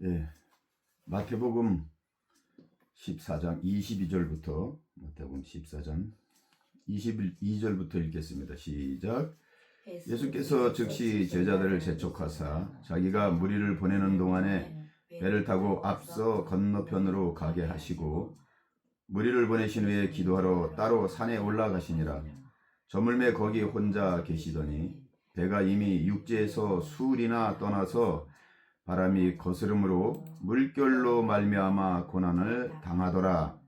예, 마태복음 14장 22절부터 마태복음 14장 22절부터 읽겠습니다. 시작. 예수께서 즉시 제자들을 재촉하사 자기가 무리를 보내는 동안에 배를 타고 앞서 건너편으로 가게 하시고 무리를 보내신 후에 기도하러 따로 산에 올라가시니라. 저물매 거기 혼자 계시더니 배가 이미 육지에서 수울이나 떠나서 바람이 거스름으로 물결로 말미암아 고난을 당하더라.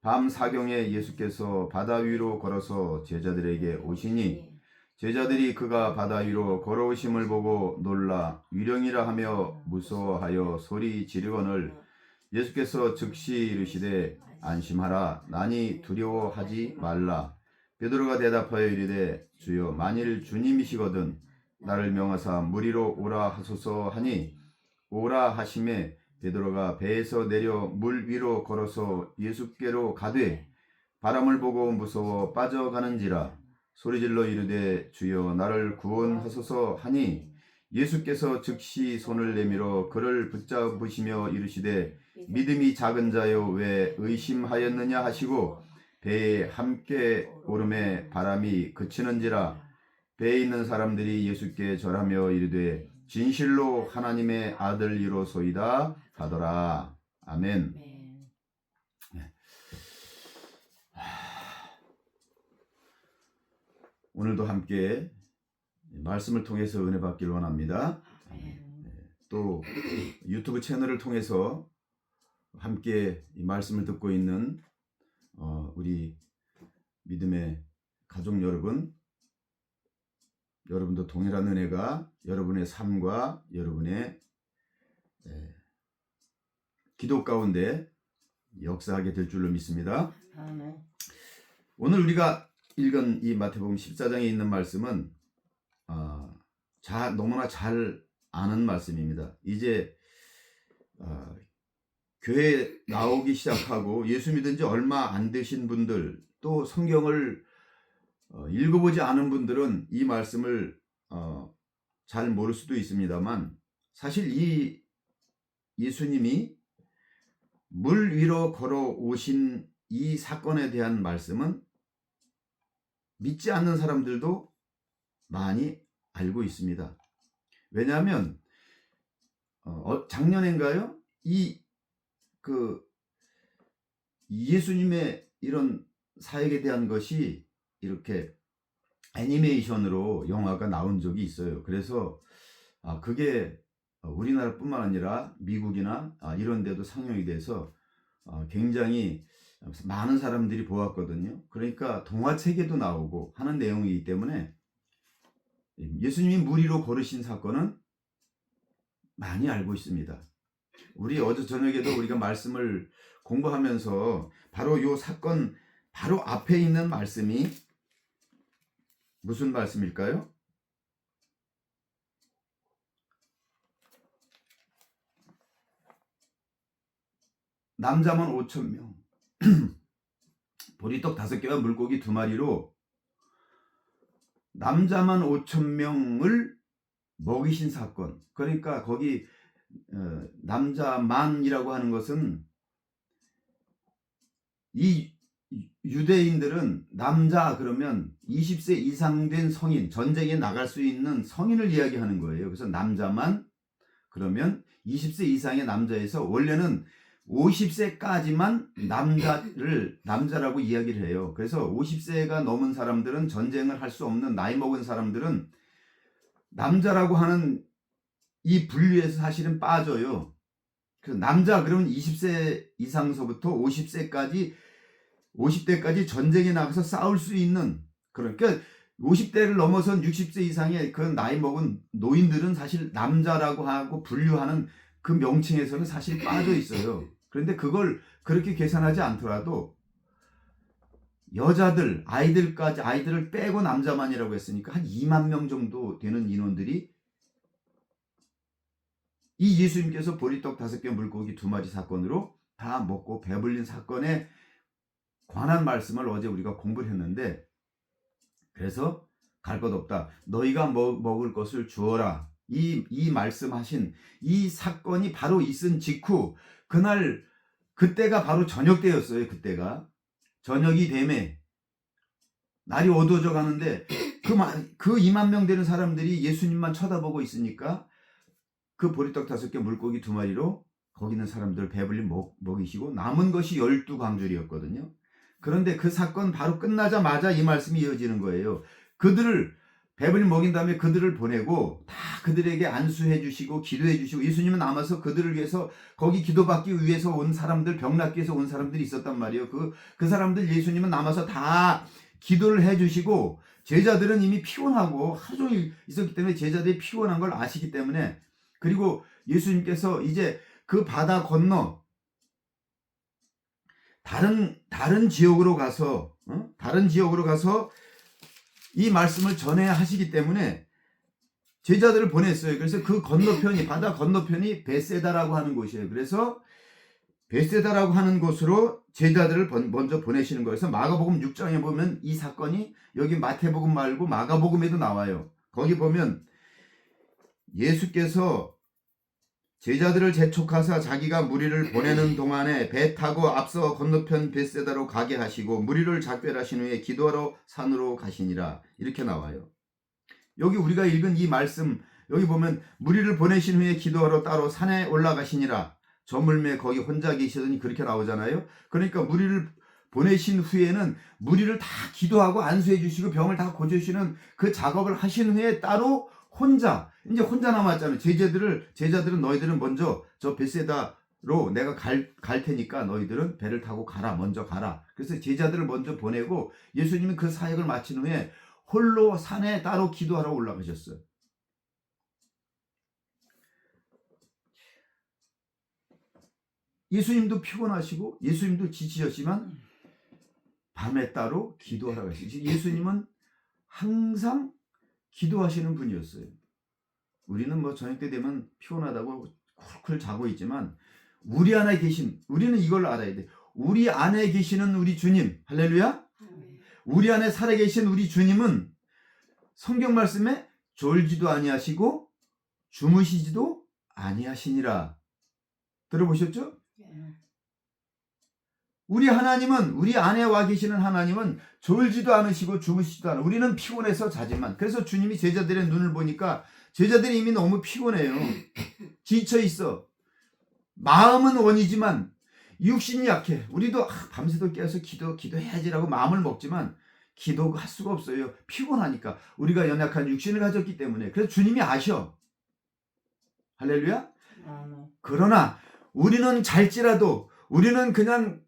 밤 사경에 예수께서 바다 위로 걸어서 제자들에게 오시니 제자들이 그가 바다 위로 걸어오심을 보고 놀라 유령이라 하며 무서워하여 소리 지르거늘 예수께서 즉시 이르시되 안심하라 나니 두려워하지 말라. 베드로가 대답하여 이르되 주여 만일 주님이시거든 나를 명하사 무리로 오라 하소서 하니 오라 하심에 베드로가 배에서 내려 물 위로 걸어서 예수께로 가되 바람을 보고 무서워 빠져가는지라 소리질러 이르되 주여 나를 구원하소서 하니 예수께서 즉시 손을 내밀어 그를 붙잡으시며 이르시되 믿음이 작은 자여 왜 의심하였느냐 하시고 배에 함께 오름에 바람이 그치는지라 배에 있는 사람들이 예수께 절하며 이르되 진실로 하나님의 아들이로소이다 하더라. 아멘. 네. 오늘도 함께 말씀을 통해서 은혜 받길 원합니다. 또 유튜브 채널을 통해서 함께 이 말씀을 듣고 있는 우리 믿음의 가족 여러분도 동일한 은혜가 여러분의 삶과 여러분의 기도 가운데 역사하게 될 줄로 믿습니다. 오늘 우리가 읽은 이 마태복음 14장에 있는 말씀은 너무나 잘 아는 말씀입니다. 이제 교회에 나오기 시작하고 예수 믿은 지 얼마 안 되신 분들 또 성경을 읽어보지 않은 분들은 이 말씀을 잘 모를 수도 있습니다만 사실 이 예수님이 물 위로 걸어오신 이 사건에 대한 말씀은 믿지 않는 사람들도 많이 알고 있습니다. 왜냐하면 작년인가요? 예수님의 이런 사역에 대한 것이 이렇게 애니메이션으로 영화가 나온 적이 있어요. 그래서 그게 우리나라뿐만 아니라 미국이나 이런 데도 상영이 돼서 굉장히 많은 사람들이 보았거든요. 그러니까 동화책에도 나오고 하는 내용이기 때문에 예수님이 물 위로 걸으신 사건은 많이 알고 있습니다. 우리 어제 저녁에도 우리가 말씀을 공부하면서 바로 이 사건 바로 앞에 있는 말씀이 무슨 말씀일까요? 남자만 5,000명 보리떡 5개와 물고기 2마리로 남자만 5,000명을 먹이신 사건. 그러니까 거기 남자만이라고 하는 것은 이 유대인들은 남자 그러면 20세 이상 된 성인, 전쟁에 나갈 수 있는 성인을 이야기하는 거예요. 그래서 남자만 그러면 20세 이상의 남자에서 원래는 50세까지만 남자라고 이야기를 해요. 그래서 50세가 넘은 사람들은 전쟁을 할 수 없는 나이 먹은 사람들은 남자라고 하는 이 분류에서 사실은 빠져요. 그래서 남자 그러면 20세 이상서부터 50대까지 전쟁에 나가서 싸울 수 있는, 그러니까 50대를 넘어선 60세 이상의 그런 나이 먹은 노인들은 사실 남자라고 하고 분류하는 그 명칭에서는 사실 빠져 있어요. 그런데 그걸 그렇게 계산하지 않더라도 여자들, 아이들을 빼고 남자만이라고 했으니까 한 2만 명 정도 되는 인원들이 이 예수님께서 보리떡 5개 물고기 2마리 사건으로 다 먹고 배불린 사건에 관한 말씀을 어제 우리가 공부를 했는데, 그래서 갈 것 없다. 너희가 먹을 것을 주어라. 이 말씀하신 이 사건이 바로 있은 직후 그때가 바로 저녁 때였어요. 그때가 저녁이 되매 날이 어두워져 가는데 그 2만 명 되는 사람들이 예수님만 쳐다보고 있으니까 그 보리떡 5개 물고기 2마리로 거기 있는 사람들 배불리 먹이시고 남은 것이 12광줄이었거든요. 그런데 그 사건 바로 끝나자마자 이 말씀이 이어지는 거예요. 그들을 배불리 먹인 다음에 그들을 보내고 다 그들에게 안수해 주시고 기도해 주시고 예수님은 남아서 그들을 위해서 거기 기도받기 위해서 온 사람들, 병 낫기 위해서 온 사람들이 있었단 말이에요. 그 사람들 예수님은 남아서 다 기도를 해 주시고 제자들은 이미 피곤하고 하루 종일 있었기 때문에 제자들이 피곤한 걸 아시기 때문에 그리고 예수님께서 이제 그 바다 건너 다른 지역으로 가서 이 말씀을 전해야 하시기 때문에 제자들을 보냈어요. 그래서 그 건너편이 바다 건너편이 베세다라고 하는 곳이에요. 그래서 베세다라고 하는 곳으로 제자들을 먼저 보내시는 거예요. 그래서 마가복음 6장에 보면 이 사건이 여기 마태복음 말고 마가복음에도 나와요. 거기 보면 예수께서 제자들을 재촉하사 자기가 무리를 보내는 동안에 배 타고 앞서 건너편 베세다로 가게 하시고 무리를 작별하신 후에 기도하러 산으로 가시니라. 이렇게 나와요. 여기 우리가 읽은 이 말씀 여기 보면 무리를 보내신 후에 기도하러 따로 산에 올라가시니라. 저물매 거기 혼자 계시더니 그렇게 나오잖아요. 그러니까 무리를 보내신 후에는 무리를 다 기도하고 안수해 주시고 병을 다 고쳐주시는 그 작업을 하신 후에 따로 이제 혼자 남았잖아요. 제자들은 너희들은 먼저 저 베세다로 내가 갈 테니까 너희들은 배를 타고 가라. 먼저 가라. 그래서 제자들을 먼저 보내고 예수님은 그 사역을 마친 후에 홀로 산에 따로 기도하러 올라가셨어요. 예수님도 피곤하시고 예수님도 지치셨지만 밤에 따로 기도하러 가시죠. 예수님은 항상 기도하시는 분이었어요. 우리는 뭐 저녁 때 되면 피곤하다고 쿨쿨 자고 있지만 우리는 이걸 알아야 돼. 우리 안에 계시는 우리 주님, 할렐루야. 우리 안에 살아계신 우리 주님은 성경 말씀에 졸지도 아니하시고 주무시지도 아니하시니라. 들어보셨죠? 우리 안에 와 계시는 하나님은 졸지도 않으시고 주무시지도 않아. 우리는 피곤해서 자지만. 그래서 주님이 제자들의 눈을 보니까 제자들이 이미 너무 피곤해요. 지쳐 있어. 마음은 원이지만 육신이 약해. 우리도 밤새도록 깨어서 기도해야지라고 마음을 먹지만 기도할 수가 없어요. 피곤하니까. 우리가 연약한 육신을 가졌기 때문에. 그래서 주님이 아셔. 할렐루야. 그러나 우리는 잘지라도 우리는 그냥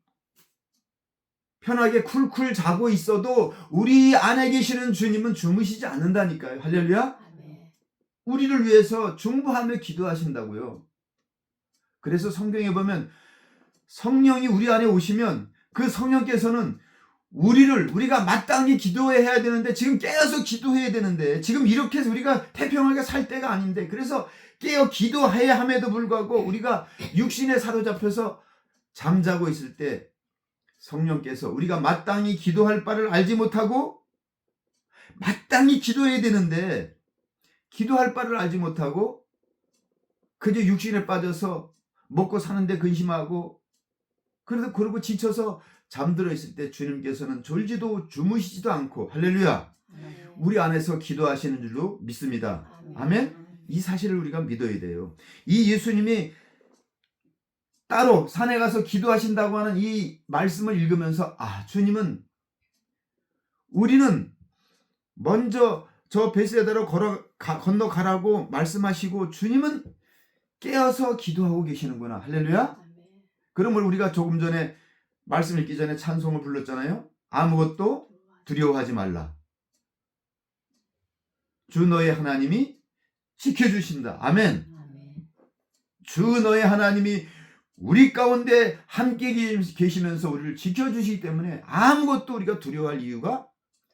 편하게 쿨쿨 자고 있어도 우리 안에 계시는 주님은 주무시지 않는다니까요. 할렐루야. 우리를 위해서 중보하며 기도하신다고요. 그래서 성경에 보면 성령이 우리 안에 오시면 그 성령께서는 우리가 마땅히 기도해야 되는데 지금 깨어서 기도해야 되는데 지금 이렇게 해서 우리가 태평하게 살 때가 아닌데 그래서 깨어 기도해야 함에도 불구하고 우리가 육신에 사로잡혀서 잠자고 있을 때 성령께서 우리가 마땅히 기도할 바를 알지 못하고 마땅히 기도해야 되는데 기도할 바를 알지 못하고 그저 육신에 빠져서 먹고 사는데 근심하고 그러고 지쳐서 잠들어 있을 때 주님께서는 졸지도 주무시지도 않고 할렐루야. 우리 안에서 기도하시는 줄로 믿습니다. 아멘. 이 사실을 우리가 믿어야 돼요. 이 예수님이 따로 산에 가서 기도하신다고 하는 이 말씀을 읽으면서 주님은 우리는 먼저 저 베세다로 건너가라고 말씀하시고 주님은 깨어서 기도하고 계시는구나. 할렐루야. 그러면 우리가 조금 전에 말씀 읽기 전에 찬송을 불렀잖아요. 아무것도 두려워하지 말라. 주 너의 하나님이 지켜주신다. 아멘. 주 너의 하나님이 우리 가운데 함께 계시면서 우리를 지켜주시기 때문에 아무것도 우리가 두려워할 이유가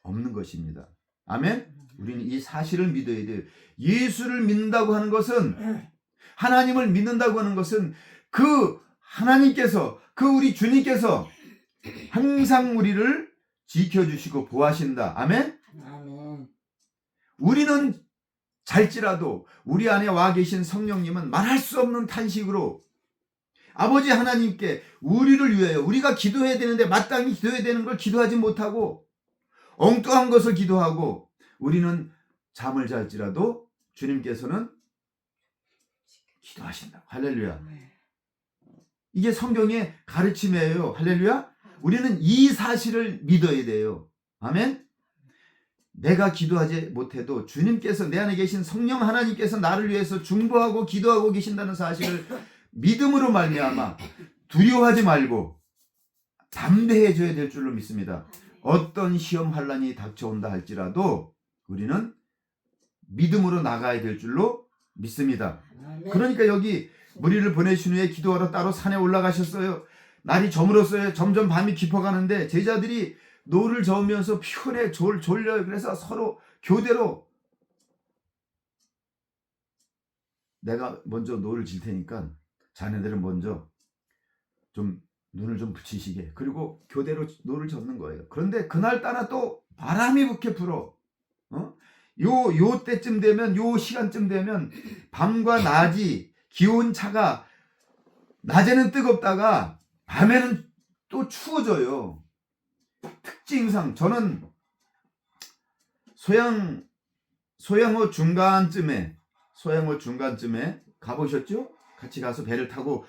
없는 것입니다. 아멘. 우리는 이 사실을 믿어야 돼요. 예수를 믿는다고 하는 것은 하나님을 믿는다고 하는 것은 그 하나님께서 그 우리 주님께서 항상 우리를 지켜주시고 보호하신다. 아멘. 우리는 잘지라도 우리 안에 와 계신 성령님은 말할 수 없는 탄식으로 아버지 하나님께 우리를 위하여 우리가 기도해야 되는데 마땅히 기도해야 되는 걸 기도하지 못하고 엉뚱한 것을 기도하고 우리는 잠을 잘지라도 주님께서는 기도하신다. 할렐루야. 이게 성경의 가르침이에요. 할렐루야. 우리는 이 사실을 믿어야 돼요. 아멘. 내가 기도하지 못해도 주님께서 내 안에 계신 성령 하나님께서 나를 위해서 중보하고 기도하고 계신다는 사실을 믿음으로 말미암아 두려워하지 말고 담대해져야 될 줄로 믿습니다. 어떤 시험 환난이 닥쳐온다 할지라도 우리는 믿음으로 나가야 될 줄로 믿습니다. 그러니까 여기 무리를 보내신 후에 기도하러 따로 산에 올라가셨어요. 날이 저물었어요. 점점 밤이 깊어가는데 제자들이 노를 저으면서 피곤해 졸려요. 그래서 서로 교대로 내가 먼저 노를 질 테니까 자네들은 먼저 좀 눈을 좀 붙이시게. 그리고 교대로 노를 젓는 거예요. 그런데 그날따라 또 바람이 부게 불어. 요 때쯤 되면, 요 시간쯤 되면 밤과 낮이 기온차가 낮에는 뜨겁다가 밤에는 또 추워져요. 특징상 저는 소양호 중간쯤에 가보셨죠? 같이 가서 배를 타고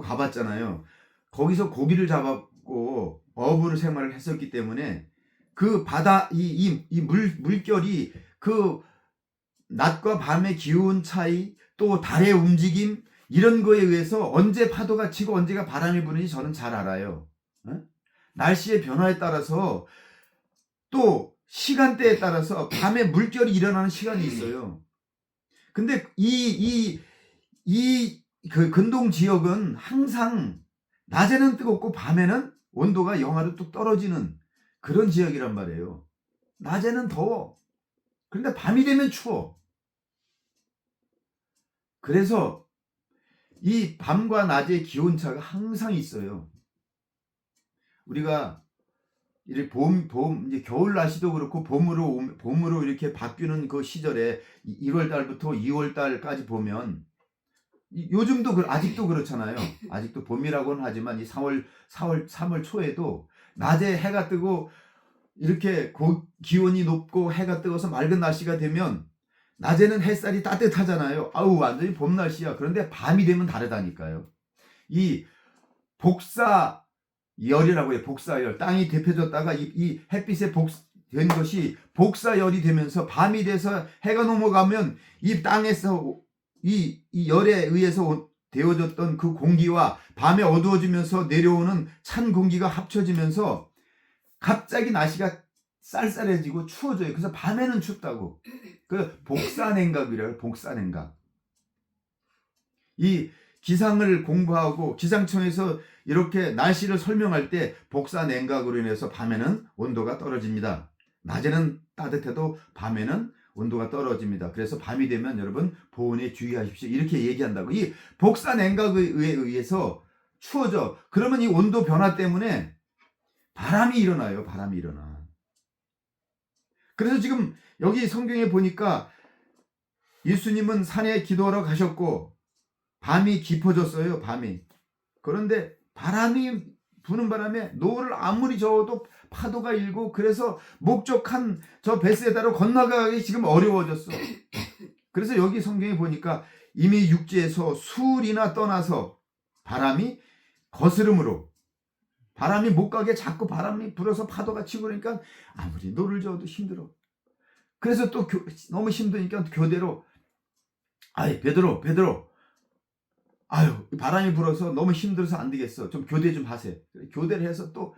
가봤잖아요. 거기서 고기를 잡았고 어부를 생활을 했었기 때문에 그 바다 물결이 그 낮과 밤의 기온 차이 또 달의 움직임 이런 거에 의해서 언제 파도가 치고 언제가 바람이 부는지 저는 잘 알아요. 날씨의 변화에 따라서 또 시간대에 따라서 밤에 물결이 일어나는 시간이 있어요. 근데 그 근동 지역은 항상 낮에는 뜨겁고 밤에는 온도가 영하로 뚝 떨어지는 그런 지역이란 말이에요. 낮에는 더워. 그런데 밤이 되면 추워. 그래서 이 밤과 낮의 기온차가 항상 있어요. 우리가 이제 이제 겨울 날씨도 그렇고 봄으로 이렇게 바뀌는 그 시절에 1월 달부터 2월 달까지 보면 요즘도 아직도 그렇잖아요. 아직도 봄이라고는 하지만 이 3월 초에도 낮에 해가 뜨고 이렇게 기온이 높고 해가 뜨거서 맑은 날씨가 되면 낮에는 햇살이 따뜻하잖아요. 아우 완전히 봄 날씨야. 그런데 밤이 되면 다르다니까요. 이 복사열이라고 해요. 복사열. 땅이 데펴졌다가 이 햇빛에 된 것이 복사열이 되면서 밤이 돼서 해가 넘어가면 이 땅에서 이 열에 의해서 데워졌던 그 공기와 밤에 어두워지면서 내려오는 찬 공기가 합쳐지면서 갑자기 날씨가 쌀쌀해지고 추워져요. 그래서 밤에는 춥다고. 그 복사냉각이래요. 복사냉각. 이 기상을 공부하고 기상청에서 이렇게 날씨를 설명할 때 복사냉각으로 인해서 밤에는 온도가 떨어집니다. 낮에는 따뜻해도 밤에는 온도가 떨어집니다. 그래서 밤이 되면 여러분 보온에 주의하십시오. 이렇게 얘기한다고. 이 복사냉각에 의해서 추워져. 그러면 이 온도 변화 때문에 바람이 일어나요. 바람이 일어나. 그래서 지금 여기 성경에 보니까 예수님은 산에 기도하러 가셨고 밤이 깊어졌어요. 밤이. 그런데 바람이 부는 바람에 노를 아무리 저어도 파도가 일고 그래서 목적한 저 베세다로 건너가기 지금 어려워졌어. 그래서 여기 성경에 보니까 이미 육지에서 수울이나 떠나서 바람이 거스름으로 바람이 못 가게 자꾸 바람이 불어서 파도가 치고 그러니까 아무리 노를 저어도 힘들어. 그래서 또 너무 힘드니까 교대로 베드로 바람이 불어서 너무 힘들어서 안 되겠어. 좀 교대 좀 하세요. 교대를 해서 또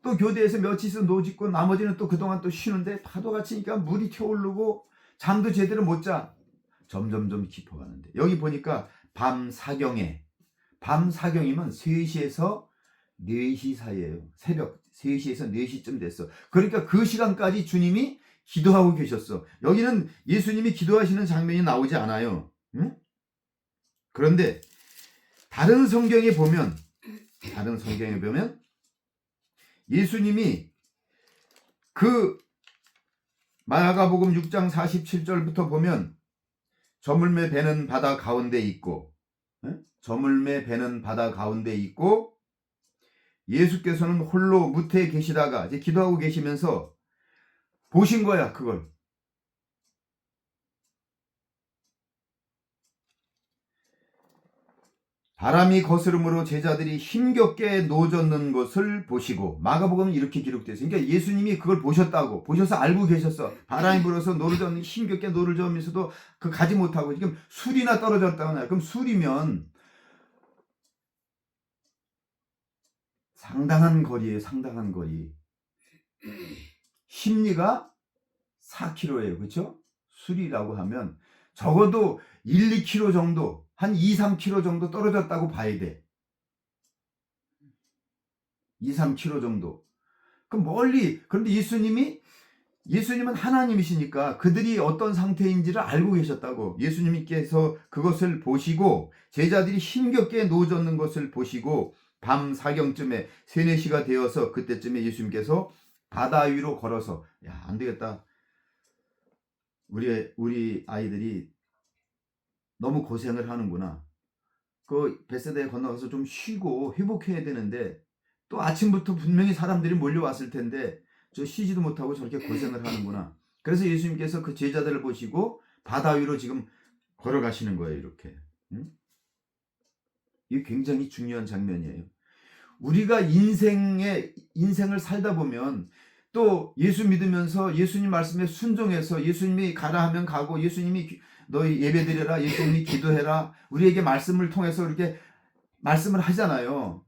교대에서 며칠 있어 노짓고 나머지는 또 그동안 또 쉬는데 파도가 치니까 물이 튀어오르고 잠도 제대로 못 자. 점점점 깊어가는데 여기 보니까 밤 사경이면 3시에서 4시 사이에요. 새벽 3시에서 4시쯤 됐어. 그러니까 그 시간까지 주님이 기도하고 계셨어. 여기는 예수님이 기도하시는 장면이 나오지 않아요. 응? 그런데 다른 성경에 보면 예수님이 그 마가복음 6장 47절부터 보면 저물매 배는 바다 가운데 있고, 저물매 배는 바다 가운데 있고, 예수께서는 홀로 무태에 계시다가 이제 기도하고 계시면서 보신 거야, 그걸. 바람이 거스름으로 제자들이 힘겹게 노젓는 것을 보시고, 마가복음은 이렇게 기록되어 있어요. 그러니까 예수님이 그걸 보셨다고, 보셔서 알고 계셨어. 바람이 불어서 노를 젓는, 힘겹게 노를 저으면서도 그 가지 못하고 지금 술이나 떨어졌다거나. 그럼 술이면 상당한 거리예요. 상당한 거리. 심리가 4km예요. 그렇죠? 술이라고 하면 적어도 1, 2km 정도, 한 2, 3km 정도 떨어졌다고 봐야 돼. 2, 3km 정도. 그럼 멀리. 그런데 예수님은 하나님이시니까 그들이 어떤 상태인지를 알고 계셨다고. 예수님께서 그것을 보시고 제자들이 힘겹게 노젓는 것을 보시고 밤 사경쯤에 3, 4시가 되어서 그때쯤에 예수님께서 바다 위로 걸어서, 야, 안 되겠다. 우리 아이들이 너무 고생을 하는구나. 그 베세다에 건너가서 좀 쉬고 회복해야 되는데 또 아침부터 분명히 사람들이 몰려왔을 텐데 저 쉬지도 못하고 저렇게 고생을 하는구나. 그래서 예수님께서 그 제자들을 보시고 바다 위로 지금 걸어가시는 거예요. 이렇게. 이게 굉장히 중요한 장면이에요. 우리가 인생을 살다 보면 또 예수 믿으면서 예수님 말씀에 순종해서 예수님이 가라 하면 가고, 예수님이 너희 예배드려라, 예수님이 기도해라, 우리에게 말씀을 통해서 이렇게 말씀을 하잖아요.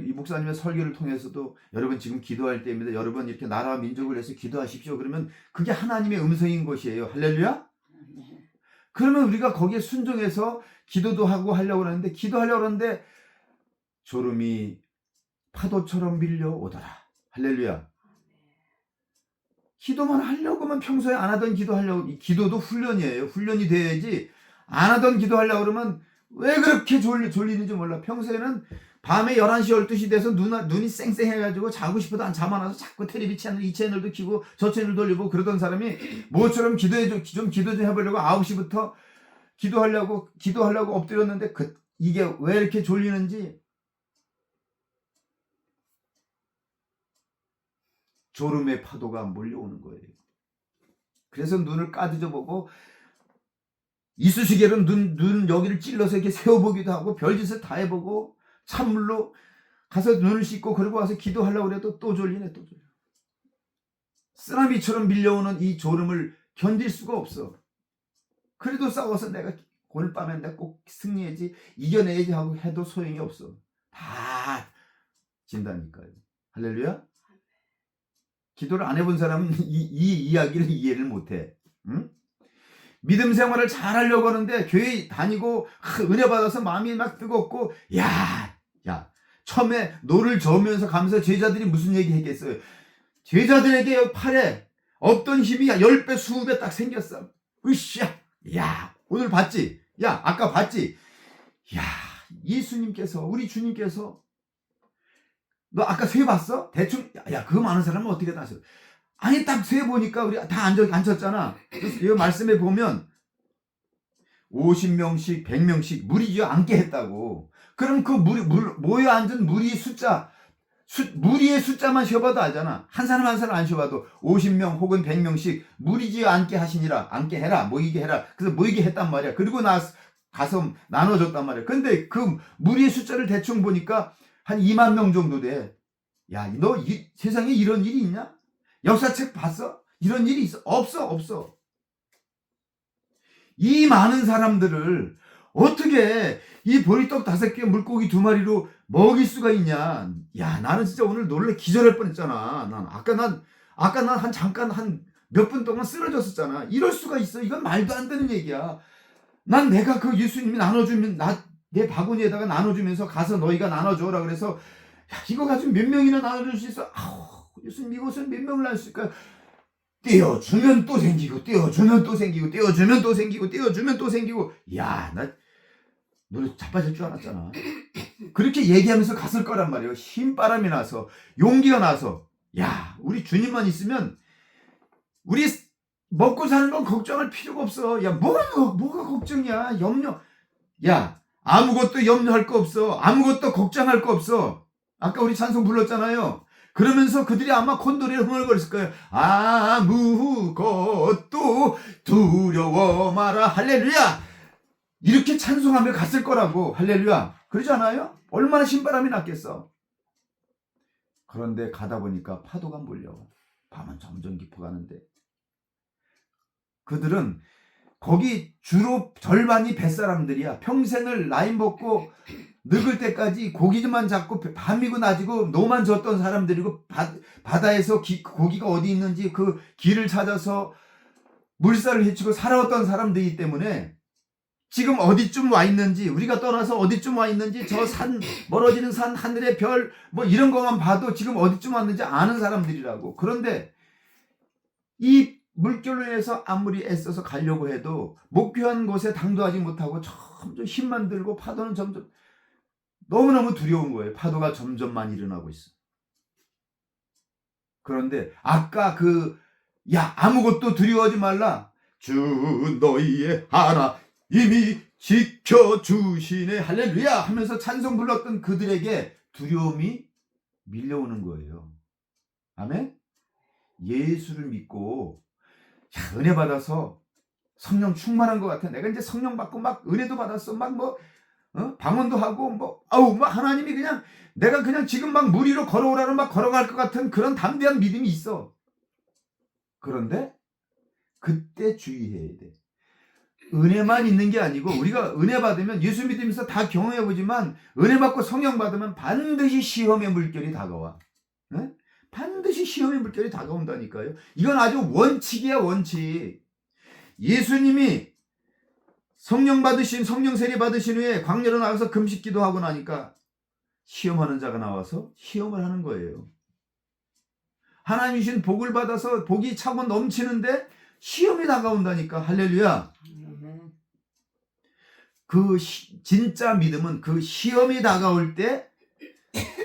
이 목사님의 설교를 통해서도 여러분 지금 기도할 때입니다. 여러분 이렇게 나라와 민족을 위해서 기도하십시오. 그러면 그게 하나님의 음성인 것이에요. 할렐루야? 그러면 우리가 거기에 순종해서 기도도 하고 하려고 하는데, 졸음이 파도처럼 밀려오더라. 할렐루야. 기도만 하려고 하면 평소에 안 하던 기도도 훈련이에요. 훈련이 돼야지. 안 하던 기도하려고 그러면 왜 그렇게 졸리는지 몰라. 평소에는 밤에 11시, 12시 돼서 눈이 쌩쌩해가지고 자고 싶어도 잠 안 와서 자꾸 텔레비 채널, 이 채널도 켜고 저 채널 돌리고 그러던 사람이 뭐처럼 기도 좀 해보려고 9시부터 기도하려고 엎드렸는데 이게 왜 이렇게 졸리는지, 졸음의 파도가 몰려오는 거예요. 그래서 눈을 까드져 보고 이쑤시개로 눈 여기를 찔러서 이렇게 세워보기도 하고 별짓을 다 해보고 찬물로 가서 눈을 씻고 그러고 와서 기도하려고 해도 또 졸리네, 또 졸려. 쓰나미처럼 밀려오는 이 졸음을 견딜 수가 없어. 그래도 싸워서 내가 오늘 밤에 내가 꼭 승리해야지, 이겨내야지 하고 해도 소용이 없어. 다 진다니까요. 할렐루야? 기도를 안 해본 사람은 이 이야기를 이해를 못해. 응? 믿음 생활을 잘 하려고 하는데 교회 다니고 은혜 받아서 마음이 막 뜨겁고, 야 처음에 노를 저으면서 가면서 제자들이 무슨 얘기 했겠어요? 제자들에게 팔에 없던 힘이 10배, 20배 딱 생겼어. 으쌰! 야, 오늘 봤지? 야, 아까 봤지? 야, 예수님께서, 우리 주님께서, 너 아까 세 봤어? 대충, 야, 그거 많은 사람은 어떻게 다시? 아니, 딱 세 보니까 우리 다 앉았잖아. 이 말씀에 보면 50명씩, 100명씩 무리지어 앉게 했다고. 그럼 그 모여 앉은 무리의 숫자만 쉬어봐도 알잖아. 한 사람 한 사람 안 쉬어봐도 50명 혹은 100명씩 무리지어 앉게 하시니라. 앉게 해라. 모이게 해라. 그래서 모이게 했단 말이야. 그리고 가서 나눠줬단 말이야. 근데 그 무리의 숫자를 대충 보니까 한 2만 명 정도 돼. 야, 너 세상에 이런 일이 있냐? 역사책 봤어? 이런 일이 있어? 없어. 이 많은 사람들을 어떻게 이 보리떡 5개, 물고기 2마리로 먹일 수가 있냐? 야, 나는 진짜 오늘 놀래 기절할 뻔했잖아. 아까 난 잠깐 한 몇 분 동안 쓰러졌었잖아. 이럴 수가 있어? 이건 말도 안 되는 얘기야. 난 내가 그 예수님이 나눠주면 내 바구니에다가 나눠주면서 가서 너희가 나눠줘라 그래서, 야, 이거 가지고 몇 명이나 나눠줄 수 있어? 예수님 이것은 몇 명을 할 수 있을까? 떼어주면 또 생기고, 떼어주면 또 생기고, 떼어주면 또 생기고, 떼어주면 또 생기고. 야, 너 자빠질 줄 알았잖아. 그렇게 얘기하면서 갔을 거란 말이에요. 힘바람이 나서, 용기가 나서. 야, 우리 주님만 있으면 우리 먹고 사는 건 걱정할 필요가 없어. 야, 뭐가 걱정이야? 염려. 야, 아무것도 염려할 거 없어. 아무것도 걱정할 거 없어. 아까 우리 찬송 불렀잖아요. 그러면서 그들이 아마 콘도리를 흥얼거렸을 거예요. 아무것도 두려워 마라. 할렐루야. 이렇게 찬송하며 갔을 거라고. 할렐루야. 그러지 않아요? 얼마나 신바람이 났겠어. 그런데 가다 보니까 파도가 몰려. 밤은 점점 깊어가는데 그들은 거기 주로 절반이 뱃사람들이야. 평생을 나이 먹고 늙을 때까지 고기만 잡고 밤이고 낮이고 노만 졌던 사람들이고 바다에서 고기가 어디 있는지 그 길을 찾아서 물살을 헤치고 살아왔던 사람들이기 때문에 지금 어디쯤 와 있는지, 우리가 떠나서 어디쯤 와 있는지, 저 산, 멀어지는 산, 하늘의 별, 뭐 이런 것만 봐도 지금 어디쯤 왔는지 아는 사람들이라고. 그런데 이 물결로 인해서 아무리 애써서 가려고 해도 목표한 곳에 당도하지 못하고 점점 힘만 들고 파도는 점점 너무너무 두려운 거예요. 파도가 점점만 일어나고 있어. 그런데 아까 아무것도 두려워하지 말라. 주 너희의 하나 이미 지켜주시네. 할렐루야 하면서 찬송 불렀던 그들에게 두려움이 밀려오는 거예요. 아멘? 예수를 믿고 은혜 받아서 성령 충만한 것 같아. 내가 이제 성령 받고 막 은혜도 받았어. 막 방언도 하고 하나님이 그냥 내가 그냥 지금 막 물 위로 걸어오라는 막 걸어갈 것 같은 그런 담대한 믿음이 있어. 그런데 그때 주의해야 돼. 은혜만 있는 게 아니고 우리가 은혜 받으면 예수 믿으면서 다 경험해 보지만 은혜 받고 성령 받으면 반드시 시험의 물결이 다가와. 네? 반드시 시험의 물결이 다가온다니까요. 이건 아주 원칙이야, 원칙. 예수님이 성령 세례 받으신 후에 광야로 나가서 금식 기도하고 나니까 시험하는 자가 나와서 시험을 하는 거예요. 하나님 주신 복을 받아서 복이 차고 넘치는데 시험이 다가온다니까. 할렐루야. 진짜 믿음은 그 시험이 다가올 때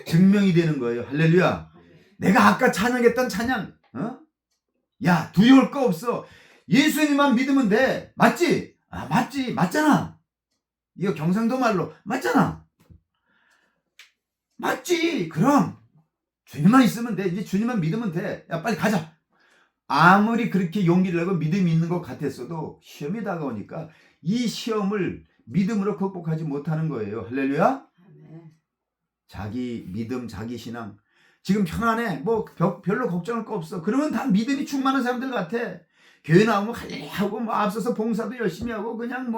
증명이 되는 거예요. 할렐루야. 내가 아까 찬양했던 찬양, 야, 두려울 거 없어. 예수님만 믿으면 돼. 맞지? 맞지. 맞잖아. 이거 경상도 말로 맞잖아. 맞지. 그럼 주님만 있으면 돼. 이제 주님만 믿으면 돼. 야, 빨리 가자. 아무리 그렇게 용기를 내고 믿음이 있는 것 같았어도 시험이 다가오니까 이 시험을 믿음으로 극복하지 못하는 거예요. 할렐루야. 자기 믿음, 자기 신앙 지금 편안해. 별로 걱정할 거 없어. 그러면 다 믿음이 충만한 사람들 같아. 교회 나오면 할렐루야하고 앞서서 봉사도 열심히 하고 그냥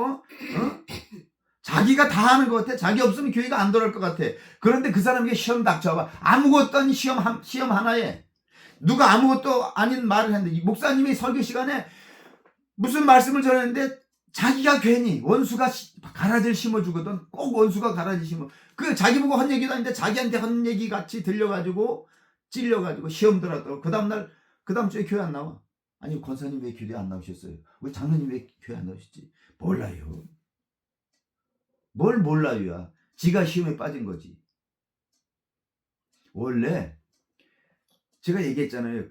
자기가 다 하는 것 같아. 자기 없으면 교회가 안 돌아갈 것 같아. 그런데 그 사람에게 시험 닥쳐봐. 아무것도 아닌 시험 하나에 누가 아무것도 아닌 말을 했는데 목사님이 설교 시간에 무슨 말씀을 전했는데 자기가 괜히 원수가 가라지를 심어주거든. 꼭 원수가 가라지 심어. 그 자기 보고 한 얘기도 아닌데 자기한테 한 얘기 같이 들려가지고 찔려가지고 시험 들었다고. 그 다음 주에 교회 안 나와. 아니 권사님 왜 교회 안 나오셨어요? 우리 장로님 왜 교회 안 나오셨지? 몰라요. 뭘 몰라요야. 지가 시험에 빠진 거지. 원래 제가 얘기했잖아요.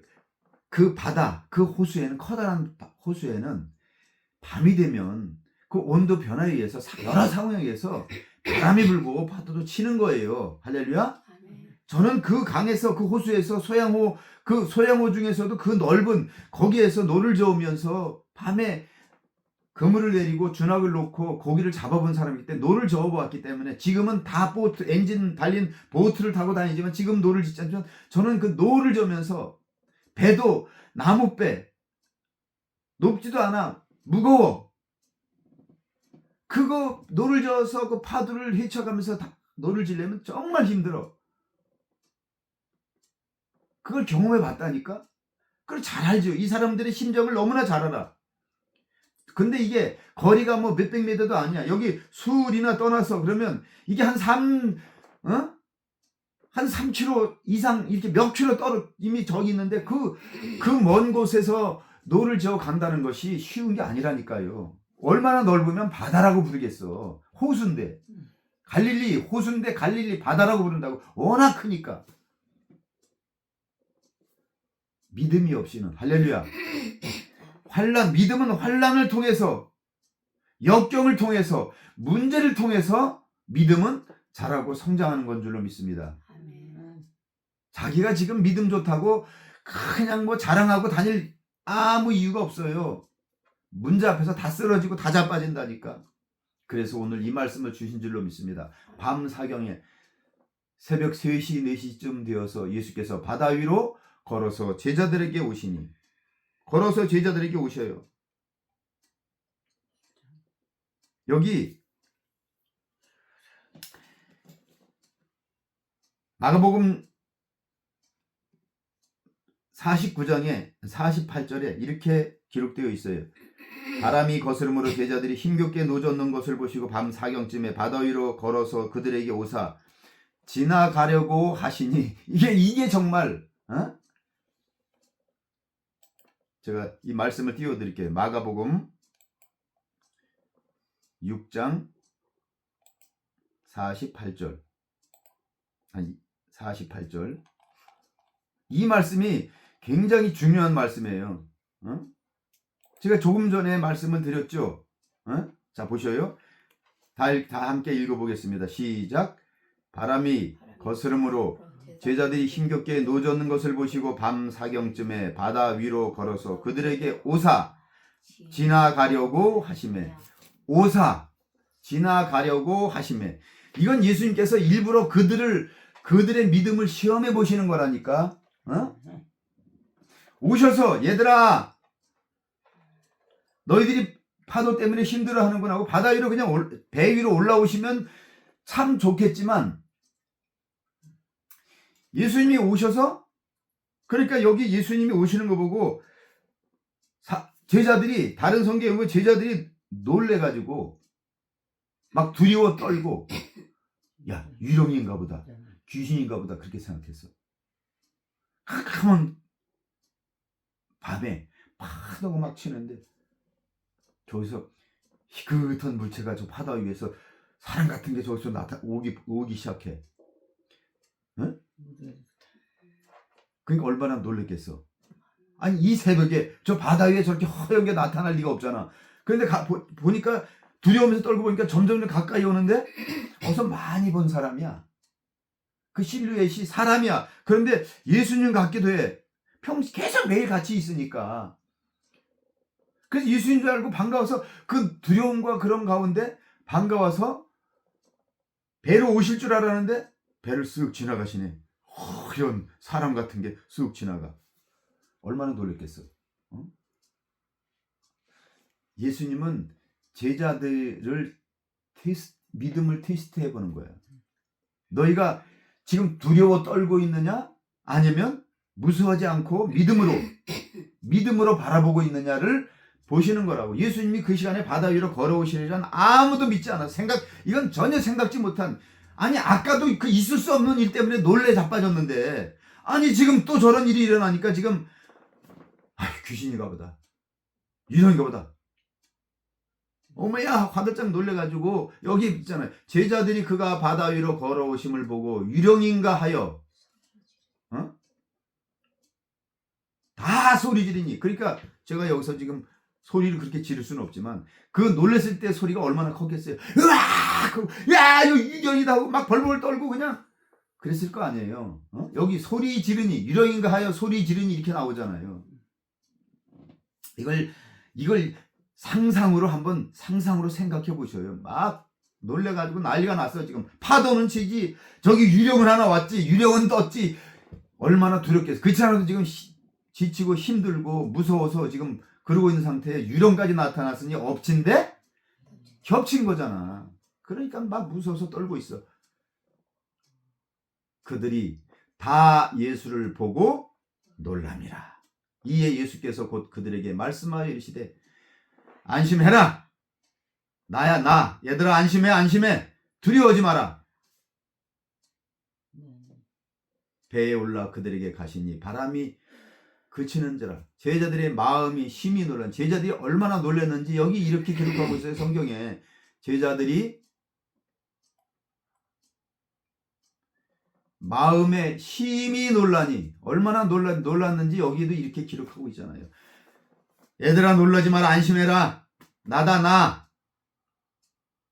그 바다, 그 호수에는 커다란 호수에는 밤이 되면 그 온도 변화에 의해서 여러 상황에 의해서 바람이 불고 파도도 치는 거예요. 할렐루야. 저는 그 강에서 그 호수에서 소양호 중에서도 그 넓은 거기에서 노를 저으면서 밤에 그물을 내리고 준학을 놓고 고기를 잡아본 사람이기 때문에 노를 저어보았기 때문에 지금은 다 엔진 달린 보트를 타고 다니지만 지금 노를 짓지 않지만 저는 그 노를 저면서 배도 나무배 높지도 않아 무거워. 그거 노를 저어서 그 파도를 헤쳐가면서 노를 지려면 정말 힘들어. 그걸 경험해 봤다니까. 그걸 잘 알죠. 이 사람들의 심정을 너무나 잘 알아. 근데 이게 거리가 몇백 미터도 아니야. 여기 수울이나 떠나서 그러면 이게 한 3km 이상 이렇게 몇 킬로 이미 저기 있는데 그 먼 곳에서 노를 저어 간다는 것이 쉬운 게 아니라니까요. 얼마나 넓으면 바다라고 부르겠어. 호수인데 호수인데 갈릴리 바다라고 부른다고. 워낙 크니까. 믿음이 없이는 할렐루야. 믿음은 환난을 통해서, 역경을 통해서, 문제를 통해서 믿음은 자라고 성장하는 건 줄로 믿습니다. 아멘. 자기가 지금 믿음 좋다고 그냥 뭐 자랑하고 다닐 아무 이유가 없어요. 문제 앞에서 다 쓰러지고 다 자빠진다니까. 그래서 오늘 이 말씀을 주신 줄로 믿습니다. 밤 사경에 새벽 3시, 4시쯤 되어서 예수께서 바다 위로 걸어서 제자들에게 오시니, 걸어서 제자들에게 오셔요. 여기 마가복음 49장에 48절에 이렇게 기록되어 있어요. 바람이 거스름으로 제자들이 힘겹게 노젓는 것을 보시고 밤 사경쯤에 바다 위로 걸어서 그들에게 오사 지나가려고 하시니, 이게 정말 제가 이 말씀을 띄워드릴게요. 마가복음 6장 48절. 이 말씀이 굉장히 중요한 말씀이에요. 제가 조금 전에 말씀을 드렸죠. 자, 보셔요. 다 함께 읽어보겠습니다. 시작. 바람이 거스름으로 제자들이 힘겹게 노젓는 것을 보시고 밤 사경쯤에 바다 위로 걸어서 그들에게 오사 지나가려고 하시매. 오사 지나가려고 하시매. 이건 예수님께서 일부러 그들의 믿음을 시험해 보시는 거라니까. 오셔서 얘들아, 너희들이 파도 때문에 힘들어하는구나 하고 바다 위로 그냥 배 위로 올라오시면 참 좋겠지만, 예수님이 오셔서, 그러니까 여기 예수님이 오시는 거 보고 제자들이, 다른 성경에 보면 제자들이 놀래가지고 막 두려워 떨고, 야, 유령인가 보다, 귀신인가 보다, 그렇게 생각했어. 캄캄한 밤에 파도가 막 치는데 저기서 희끗한 물체가 저 바다 위에서 사람 같은 게 저기서 오기 시작해. 응? 그러니까 얼마나 놀랬겠어. 아니, 이 새벽에 저 바다 위에 저렇게 허연 게 나타날 리가 없잖아. 그런데 보니까 두려우면서 떨고 보니까 점점 가까이 오는데 어서 많이 본 사람이야. 그 실루엣이 사람이야. 그런데 예수님 같기도 해. 계속 매일 같이 있으니까. 그래서 예수인 줄 알고 반가워서, 그 두려움과 그런 가운데 반가워서 배로 오실 줄 알았는데 배를 쓱 지나가시네. 허연 사람 같은 게 쓱 지나가. 얼마나 놀랬겠어. 예수님은 제자들을 믿음을 테스트해 보는 거야. 너희가 지금 두려워 떨고 있느냐, 아니면 무서워하지 않고 믿음으로 바라보고 있느냐를 보시는 거라고. 예수님이 그 시간에 바다 위로 걸어오시리란 아무도 믿지 않았어. 이건 전혀 생각지 못한, 아니 아까도 그 있을 수 없는 일 때문에 놀래 자빠졌는데, 아니 지금 또 저런 일이 일어나니까 지금 귀신인가 보다, 유령인가 보다, 어머야 화들짝 놀래가지고, 여기 있잖아요. 제자들이 그가 바다 위로 걸어오심을 보고 유령인가 하여 다 소리 지르니. 그러니까 제가 여기서 지금 소리를 그렇게 지를 수는 없지만, 그 놀랬을 때 소리가 얼마나 컸겠어요. 으악! 야, 이거 유령이다 하고 막 벌벌 떨고 그냥 그랬을 거 아니에요. 여기 소리 지르니, 유령인가 하여 소리 지르니 이렇게 나오잖아요. 이걸 상상으로 생각해 보셔요. 막 놀래가지고 난리가 났어. 지금 파도는 치지, 저기 유령은 하나 왔지, 유령은 떴지. 얼마나 두렵겠어. 그렇지 않아도 지금 지치고 힘들고 무서워서 지금 그러고 있는 상태에 유령까지 나타났으니 엎친데 겹친 거잖아. 그러니까 막 무서워서 떨고 있어. 그들이 다 예수를 보고 놀랍니다. 이에 예수께서 곧 그들에게 말씀하여 이르시되 안심해라. 나야 나. 얘들아 안심해. 두려워하지 마라. 배에 올라 그들에게 가시니 바람이 그치는지라. 제자들의 마음이 심히 놀란. 제자들이 얼마나 놀랐는지 여기 이렇게 기록하고 있어요. 성경에. 제자들이 마음에 심히 놀라니, 얼마나 놀랐는지 여기도 이렇게 기록하고 있잖아요. 얘들아 놀라지 마라. 안심해라. 나다 나.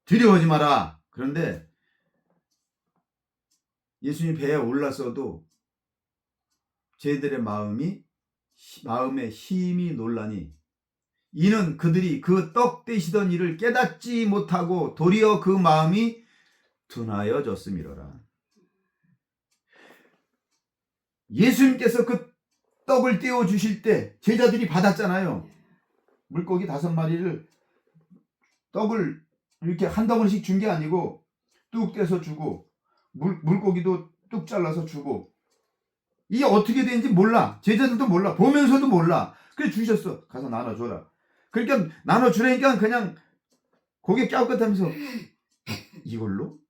두려워하지 마라. 그런데 예수님 배에 올랐어도 쟤들의 마음에 힘이 놀라니 이는 그들이 그 떡 떼시던 일을 깨닫지 못하고 도리어 그 마음이 둔하여졌음이로라. 예수님께서 그 떡을 떼어 주실 때 제자들이 받았잖아요. 물고기 5마리를 떡을 이렇게 한 덩어리씩 준 게 아니고 뚝 떼서 주고 물고기도 뚝 잘라서 주고, 이게 어떻게 되는지 몰라. 제자들도 몰라. 보면서도 몰라. 그래 주셨어. 가서 나눠줘라. 그러니까 나눠주라니까 그냥 고개 깨끗하면서 이걸로?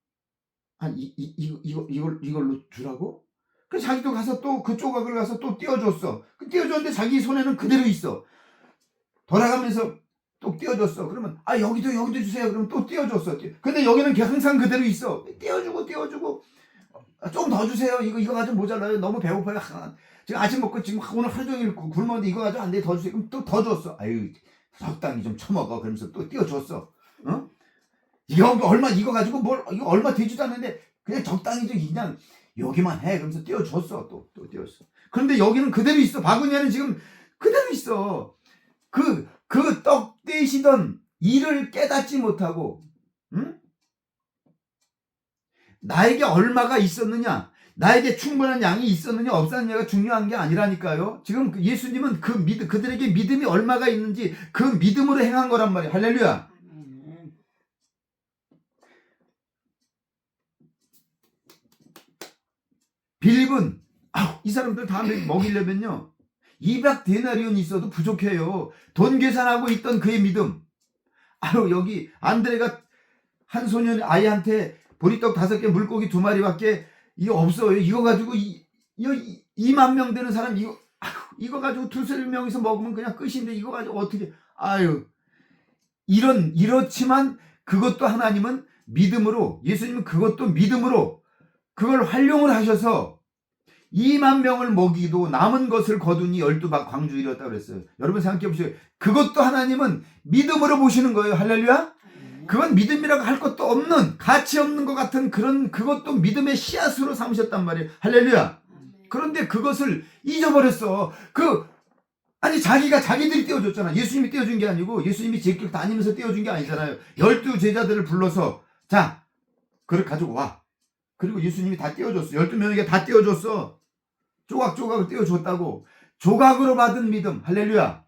이걸로 주라고? 그래서 자기도 가서 또 그 조각을 가서 또 띄워줬어. 그 띄워줬는데 자기 손에는 그대로 있어. 돌아가면서 또 띄워줬어. 그러면 여기도 주세요. 그러면 또 띄워줬어. 근데 여기는 항상 그대로 있어. 띄워주고 좀 더 주세요. 이거 가지고 모자라요. 너무 배고파요. 지금 아침 먹고 지금 오늘 하루 종일 굶었는데 이거 가지고 안 돼. 더 주세요. 그럼 또 더 줬어. 아유 적당히 좀 처먹어. 그러면서 또 띄워줬어. 이거 가지고 이거 얼마 되지도 않는데 그냥 적당히 좀 그냥 여기만 해. 그러면서 띄워줬어. 또 띄웠어. 그런데 여기는 그대로 있어. 바구니에는 지금 그대로 있어. 그 떡 떼시던 일을 깨닫지 못하고, 나에게 얼마가 있었느냐, 나에게 충분한 양이 있었느냐 없었느냐가 중요한 게 아니라니까요. 지금 예수님은 그들에게 믿음이 얼마가 있는지 그 믿음으로 행한 거란 말이에요. 할렐루야. 빌립은 이 사람들 다 먹이려면요 200데나리온이 있어도 부족해요. 돈 계산하고 있던 그의 믿음. 여기 안드레가 한 소년 아이한테 보리떡 5개 물고기 2마리밖에 이거 없어요. 이거 가지고 2만 명 되는 사람 이거 가지고 2~3명이서 먹으면 그냥 끝인데 이거 가지고 어떻게 이렇지만 그것도 하나님은 믿음으로, 예수님은 그것도 믿음으로 그걸 활용을 하셔서 2만 명을 먹이도 남은 것을 거두니 12박 광주 이뤘다고 그랬어요. 여러분 생각해 보세요. 그것도 하나님은 믿음으로 보시는 거예요. 할렐루야. 그건 믿음이라고 할 것도 없는, 가치 없는 것 같은 그것도 믿음의 씨앗으로 삼으셨단 말이에요. 할렐루야. 그런데 그것을 잊어버렸어. 자기들이 떼어줬잖아. 예수님이 떼어준 게 아니고, 예수님이 제길 다니면서 떼어준 게 아니잖아요. 12 제자들을 불러서 자 그걸 가지고 와. 그리고 예수님이 다 떼어줬어. 12명에게 다 떼어줬어. 조각조각을 떼어줬다고. 조각으로 받은 믿음. 할렐루야.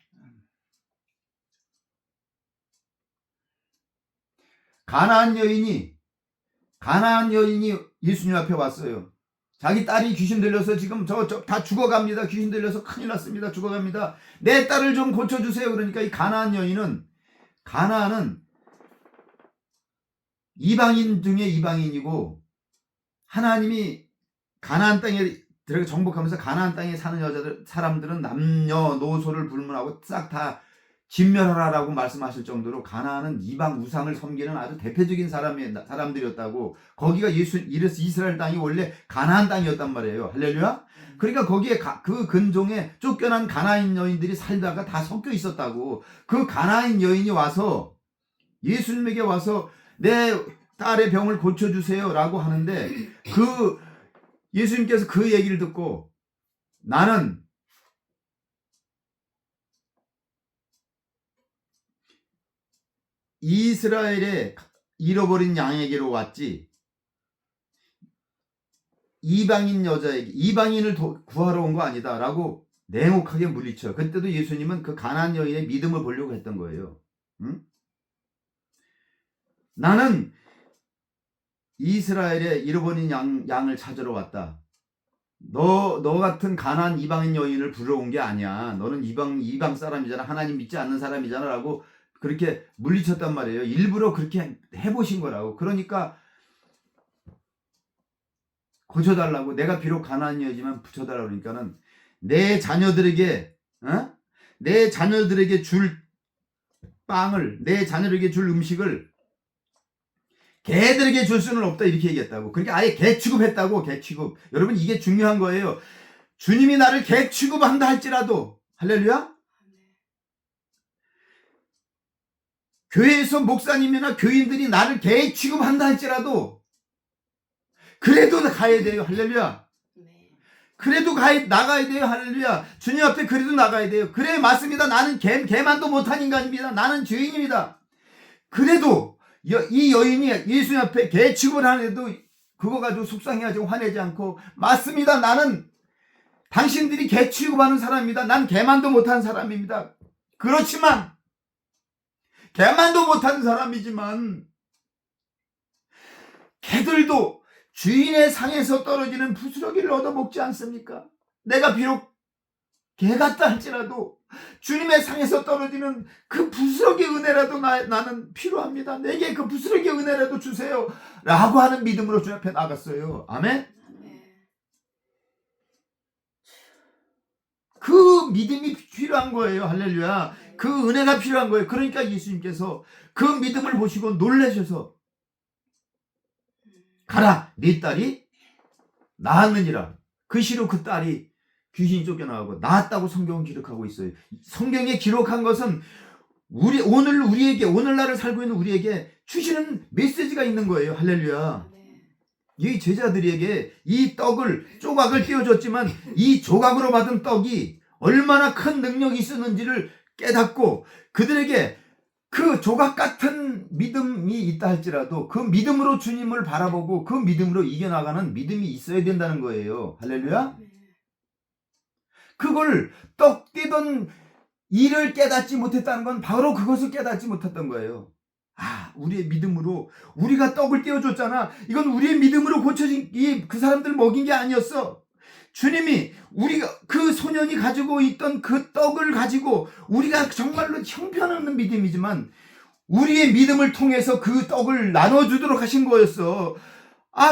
가나안 여인이 예수님 앞에 왔어요. 자기 딸이 귀신 들려서 지금 다 죽어갑니다. 귀신 들려서 큰일 났습니다. 죽어갑니다. 내 딸을 좀 고쳐주세요. 그러니까 이 가나안은 이방인 중에 이방인이고, 하나님이 가나안 땅에 들어가 정복하면서 가나안 땅에 사는 사람들은 남녀노소를 불문하고 싹 다 진멸하라라고 말씀하실 정도로 가나안은 이방 우상을 섬기는 아주 대표적인 사람들이었다고. 거기가 이스라엘 땅이 원래 가나안 땅이었단 말이에요. 할렐루야. 그러니까 거기에 그 근종에 쫓겨난 가나안 여인들이 살다가 다 섞여 있었다고. 그 가나안 여인이 와서 예수님에게 와서 내 딸의 병을 고쳐주세요 라고 하는데, 예수님께서 그 얘기를 듣고 나는 이스라엘의 잃어버린 양에게로 왔지 이방인을 구하러 온 거 아니다 라고 냉혹하게 물리쳐요. 그때도 예수님은 그 가나안 여인의 믿음을 보려고 했던 거예요. 나는 이스라엘의 잃어버린 양을 찾으러 왔다. 너 같은 가난한 이방인 여인을 불러온 게 아니야. 너는 이방 사람이잖아. 하나님 믿지 않는 사람이잖아 라고 그렇게 물리쳤단 말이에요. 일부러 그렇게 해보신 거라고. 그러니까 고쳐달라고. 내가 비록 가난한 여이지만 붙여달라고. 그러니까는 내 자녀들에게 줄 빵을, 내 자녀들에게 줄 음식을 개들에게 줄 수는 없다 이렇게 얘기했다고. 그러니까 아예 개 취급했다고. 개 취급. 여러분 이게 중요한 거예요. 주님이 나를 개 취급한다 할지라도, 할렐루야, 교회에서 목사님이나 교인들이 나를 개 취급한다 할지라도 그래도 가야 돼요. 할렐루야. 그래도 나가야 돼요. 할렐루야. 주님 앞에 그래도 나가야 돼요. 그래, 맞습니다. 나는 개만도 못한 인간입니다. 나는 죄인입니다. 그래도 이 여인이 예수님 앞에 개 취급을 하는데도 그거 가지고 속상해하지 화내지 않고, 맞습니다. 나는 당신들이 개 취급하는 사람입니다. 난 개만도 못한 사람입니다. 그렇지만 개만도 못한 사람이지만 개들도 주인의 상에서 떨어지는 부스러기를 얻어먹지 않습니까? 내가 비록 개 같다 할지라도 주님의 상에서 떨어지는 그 부스러기 은혜라도 나는 필요합니다. 내게 그 부스러기 은혜라도 주세요 라고 하는 믿음으로 주 앞에 나갔어요. 아멘. 그 믿음이 필요한 거예요. 할렐루야. 그 은혜가 필요한 거예요. 그러니까 예수님께서 그 믿음을 보시고 놀라셔서 가라, 네 딸이 나았느니라. 그 시로 그 딸이 귀신이 쫓겨나가고 나았다고 성경은 기록하고 있어요. 성경에 기록한 것은 오늘날을 살고 있는 우리에게 주시는 메시지가 있는 거예요. 할렐루야. 이 제자들에게 이 조각을 띄워줬지만 이 조각으로 받은 떡이 얼마나 큰 능력이 있었는지를 깨닫고 그들에게 그 조각 같은 믿음이 있다 할지라도 그 믿음으로 주님을 바라보고 그 믿음으로 이겨나가는 믿음이 있어야 된다는 거예요. 할렐루야. 그걸 떡 띄던 일을 깨닫지 못했다는 건 바로 그것을 깨닫지 못했던 거예요. 우리의 믿음으로 우리가 떡을 띄워줬잖아. 이건 우리의 믿음으로 고쳐진 그 사람들 먹인 게 아니었어. 주님이 우리가 그 소년이 가지고 있던 그 떡을 가지고 우리가 정말로 형편없는 믿음이지만 우리의 믿음을 통해서 그 떡을 나눠주도록 하신 거였어.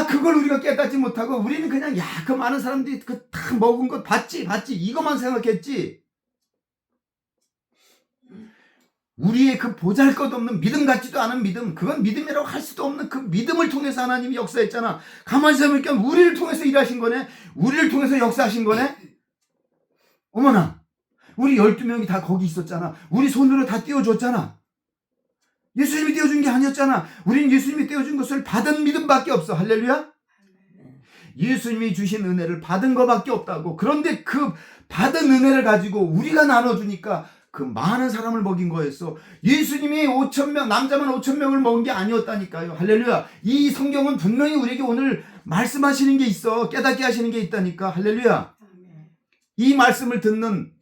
그걸 우리가 깨닫지 못하고 우리는 그냥 그 많은 사람들이 그 다 먹은 것 봤지 이것만 생각했지. 우리의 그 보잘것없는 믿음 같지도 않은 믿음, 그건 믿음이라고 할 수도 없는 그 믿음을 통해서 하나님이 역사했잖아. 가만히 생각해보니까 우리를 통해서 일하신 거네. 우리를 통해서 역사하신 거네. 어머나, 우리 12명이 다 거기 있었잖아. 우리 손으로 다 띄워줬잖아. 예수님이 띄워준 게 아니었잖아. 우리는 예수님이 띄워준 것을 받은 믿음밖에 없어. 할렐루야. 예수님이 주신 은혜를 받은 것밖에 없다고. 그런데 그 받은 은혜를 가지고 우리가 나눠주니까 그 많은 사람을 먹인 거였어. 예수님이 5,000명, 남자만 5,000명을 먹은 게 아니었다니까요. 할렐루야. 이 성경은 분명히 우리에게 오늘 말씀하시는 게 있어. 깨닫게 하시는 게 있다니까. 할렐루야. 이 말씀을 듣는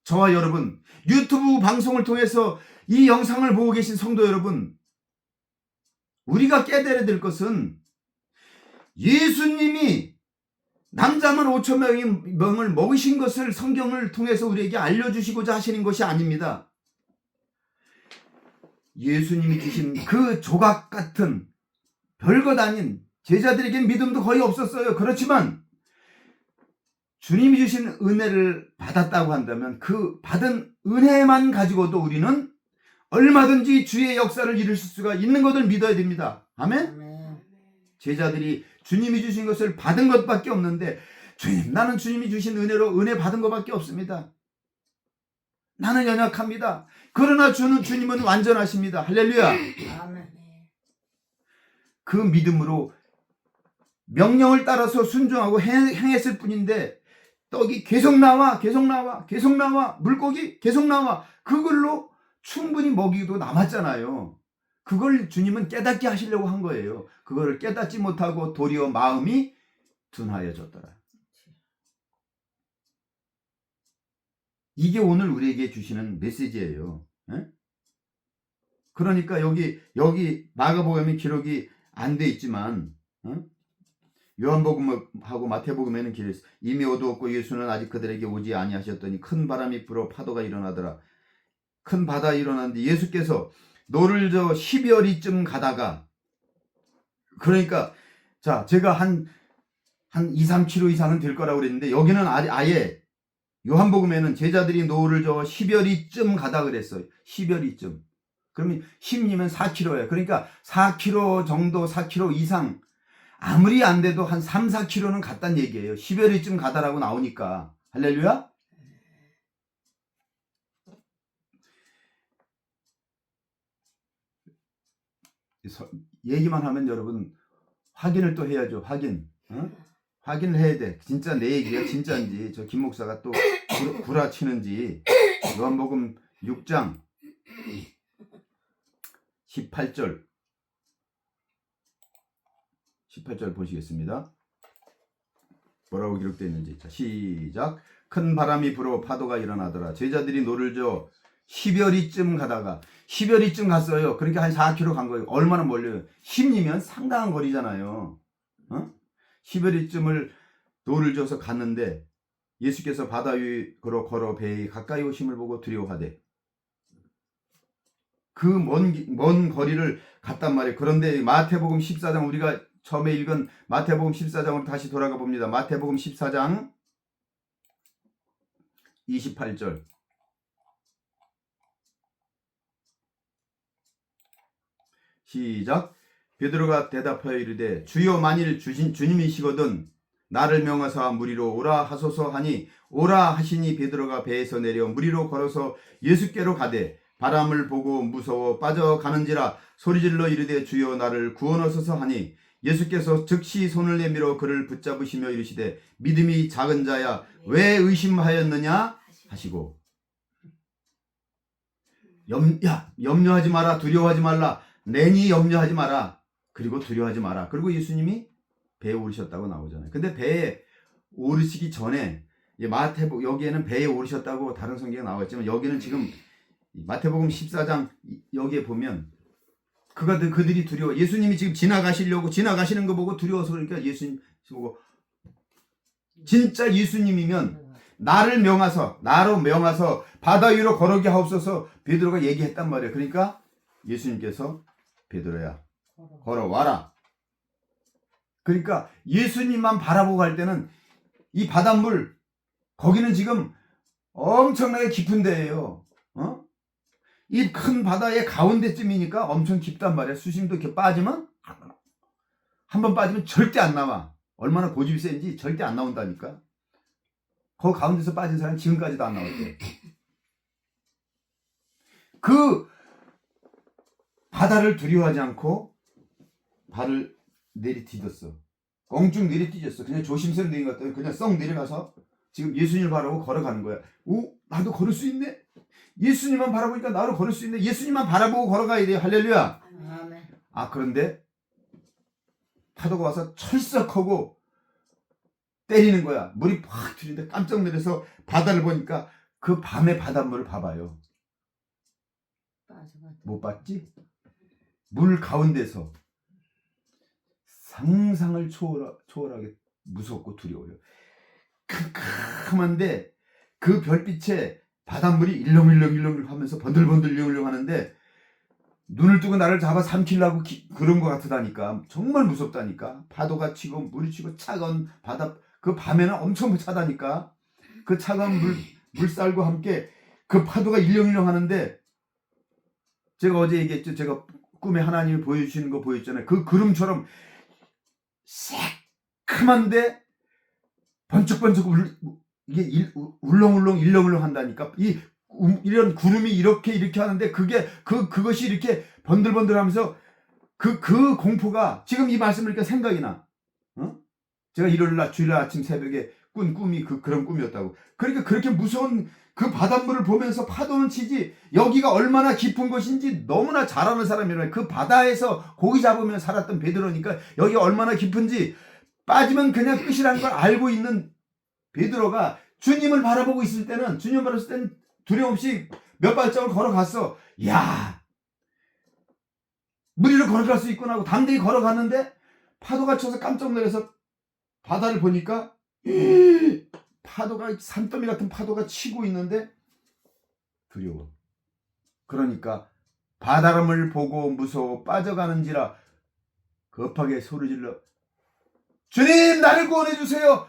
저와 여러분, 유튜브 방송을 통해서 이 영상을 보고 계신 성도 여러분, 우리가 깨달아야 될 것은 예수님이 남자만 5,000명을 먹으신 것을 성경을 통해서 우리에게 알려주시고자 하시는 것이 아닙니다. 예수님이 주신 그 조각 같은 별것 아닌, 제자들에겐 믿음도 거의 없었어요. 그렇지만 주님이 주신 은혜를 받았다고 한다면 그 받은 은혜만 가지고도 우리는 얼마든지 주의 역사를 이룰 수가 있는 것을 믿어야 됩니다. 아멘? 제자들이 주님이 주신 것을 받은 것밖에 없는데, 주님, 나는 주님이 주신 은혜로 은혜 받은 것밖에 없습니다. 나는 연약합니다. 그러나 주님은 완전하십니다. 할렐루야. 아멘. 그 믿음으로 명령을 따라서 순종하고 행했을 뿐인데 떡이 계속 나와, 물고기 계속 나와. 그걸로 충분히 먹이도 남았잖아요. 그걸 주님은 깨닫게 하시려고 한 거예요. 그거를 깨닫지 못하고 도리어 마음이 둔하여졌더라. 이게 오늘 우리에게 주시는 메시지예요. 에? 그러니까 여기 마가복음에 기록이 안 돼 있지만 요한복음하고 마태복음에는 기록이 있어. 이미 어두웠고 예수는 아직 그들에게 오지 아니하셨더니 큰 바람이 불어 파도가 일어나더라. 큰 바다 일어났는데 예수께서 노를 저 12어리쯤 가다가, 그러니까 자, 제가 한 2, 3km 이상은 될 거라고 그랬는데 여기는 아예 요한복음에는 제자들이 노를 저 10여리쯤 가다 그랬어요. 10여리쯤. 그러면 10이면 4km예요. 그러니까 4km 정도, 4km 이상, 아무리 안 돼도 한 3, 4km는 갔단 얘기예요. 10여리쯤 가다라고 나오니까. 할렐루야. 얘기만 하면 여러분 확인을 또 해야죠. 확인. 확인을 해야 돼. 진짜 내 얘기가 진짜인지, 저 김 목사가 또 구라치는지. 요한복음 6장 18절 보시겠습니다. 뭐라고 기록되어 있는지. 자, 시작. 큰 바람이 불어 파도가 일어나더라. 제자들이 노를 저 시베리쯤 가다가, 시베리쯤 갔어요. 그러니까 한 4km 간 거예요. 얼마나 멀려요. 10리면 상당한 거리잖아요. 시베리쯤을 노를 져서 갔는데 예수께서 바다 위로 걸어 배에 가까이 오심을 보고 두려워하되, 그 먼 거리를 갔단 말이에요. 그런데 마태복음 14장, 우리가 처음에 읽은 마태복음 14장으로 다시 돌아가 봅니다. 마태복음 14장 28절. 시작. 베드로가 대답하여 이르되 주여, 만일 주님이시거든 나를 명하사 무리로 오라 하소서 하니, 오라 하시니 베드로가 배에서 내려 무리로 걸어서 예수께로 가되 바람을 보고 무서워 빠져가는지라 소리질러 이르되 주여 나를 구원하소서 하니, 예수께서 즉시 손을 내밀어 그를 붙잡으시며 이르시되 믿음이 작은 자야 왜 의심하였느냐 하시고, 염려하지 마라, 두려워하지 말라, 내니 염려하지 마라, 그리고 두려워하지 마라. 그리고 예수님이 배에 오르셨다고 나오잖아요. 근데 배에 오르시기 전에, 마태복음 여기에는 배에 오르셨다고 다른 성경에 나와 있지만, 여기는 지금 마태복음 14장 여기에 보면 그들이 두려워. 예수님이 지금 지나가시는 거 보고 두려워서, 그러니까 예수님 보고, 진짜 예수님이면 나로 명하서 바다 위로 걸어게 하옵소서 베드로가 얘기했단 말이에요. 그러니까 예수님께서 베드로야 걸어와라. 그러니까 예수님만 바라보고 갈 때는 이 바닷물, 거기는 지금 엄청나게 깊은 데예요. 이 큰 바다의 가운데쯤이니까 엄청 깊단 말이야. 수심도 이렇게 빠지면, 한번 빠지면 절대 안 나와. 얼마나 고집이 센지 절대 안 나온다니까. 거기 가운데서 빠진 사람은 지금까지도 안 나왔대. 그 바다를 두려워하지 않고 발을 내리뛰었어. 껑쭉 내리뛰었어. 그냥 조심스레 내려갔더니 그냥 썩 내려가서 지금 예수님을 바라보고 걸어가는 거야. 오, 나도 걸을 수 있네. 예수님만 바라보니까 나로 걸을 수 있네. 예수님만 바라보고 걸어가야 돼요. 할렐루야. 아멘. 그런데 파도가 와서 철썩하고 때리는 거야. 물이 팍 튀는데 깜짝 놀라서 바다를 보니까 그 밤의 바닷물을 봐봐요. 못 봤지? 물 가운데서 상상을 초월하게 무섭고 두려워요. 캄캄한데 그 별빛에 바닷물이 일렁일렁 하면서 번들번들 일렁일렁 하는데, 눈을 뜨고 나를 잡아 삼키려고 그런 것 같다니까. 정말 무섭다니까. 파도가 치고 물이 치고 차가운 바다, 그 밤에는 엄청 차다니까. 그 차가운 물살과 함께 그 파도가 일렁일렁 하는데, 제가 어제 얘기했죠. 제가 꿈에 하나님이 보여주시는 거 보였잖아요. 그 구름처럼 새카만데 번쩍번쩍 이게 울렁울렁 일렁울렁 한다니까. 이런 구름이 이렇게 하는데 그것이 이렇게 번들번들하면서 그 공포가 지금 이 말씀을 이렇게 생각이 나. 제가 주일날 아침 새벽에 꾼 꿈이 그런 꿈이었다고. 그러니까 그렇게 무서운 그 바닷물을 보면서 파도는 치지, 여기가 얼마나 깊은 곳인지 너무나 잘 아는 사람이라면, 그 바다에서 고기 잡으며 살았던 베드로니까 여기가 얼마나 깊은지, 빠지면 그냥 끝이라는 걸 알고 있는 베드로가 주님을 바라보고 있을 때는, 두려움 없이 몇 발짝을 걸어갔어. 야, 물 위로 걸어갈 수 있구나 하고 담대히 걸어갔는데, 파도가 쳐서 깜짝 놀라서 바다를 보니까 파도가, 산더미 같은 파도가 치고 있는데 두려워. 그러니까 바닷물을 보고 무서워 빠져가는지라 급하게 소리질러 주님, 나를 구원해 주세요.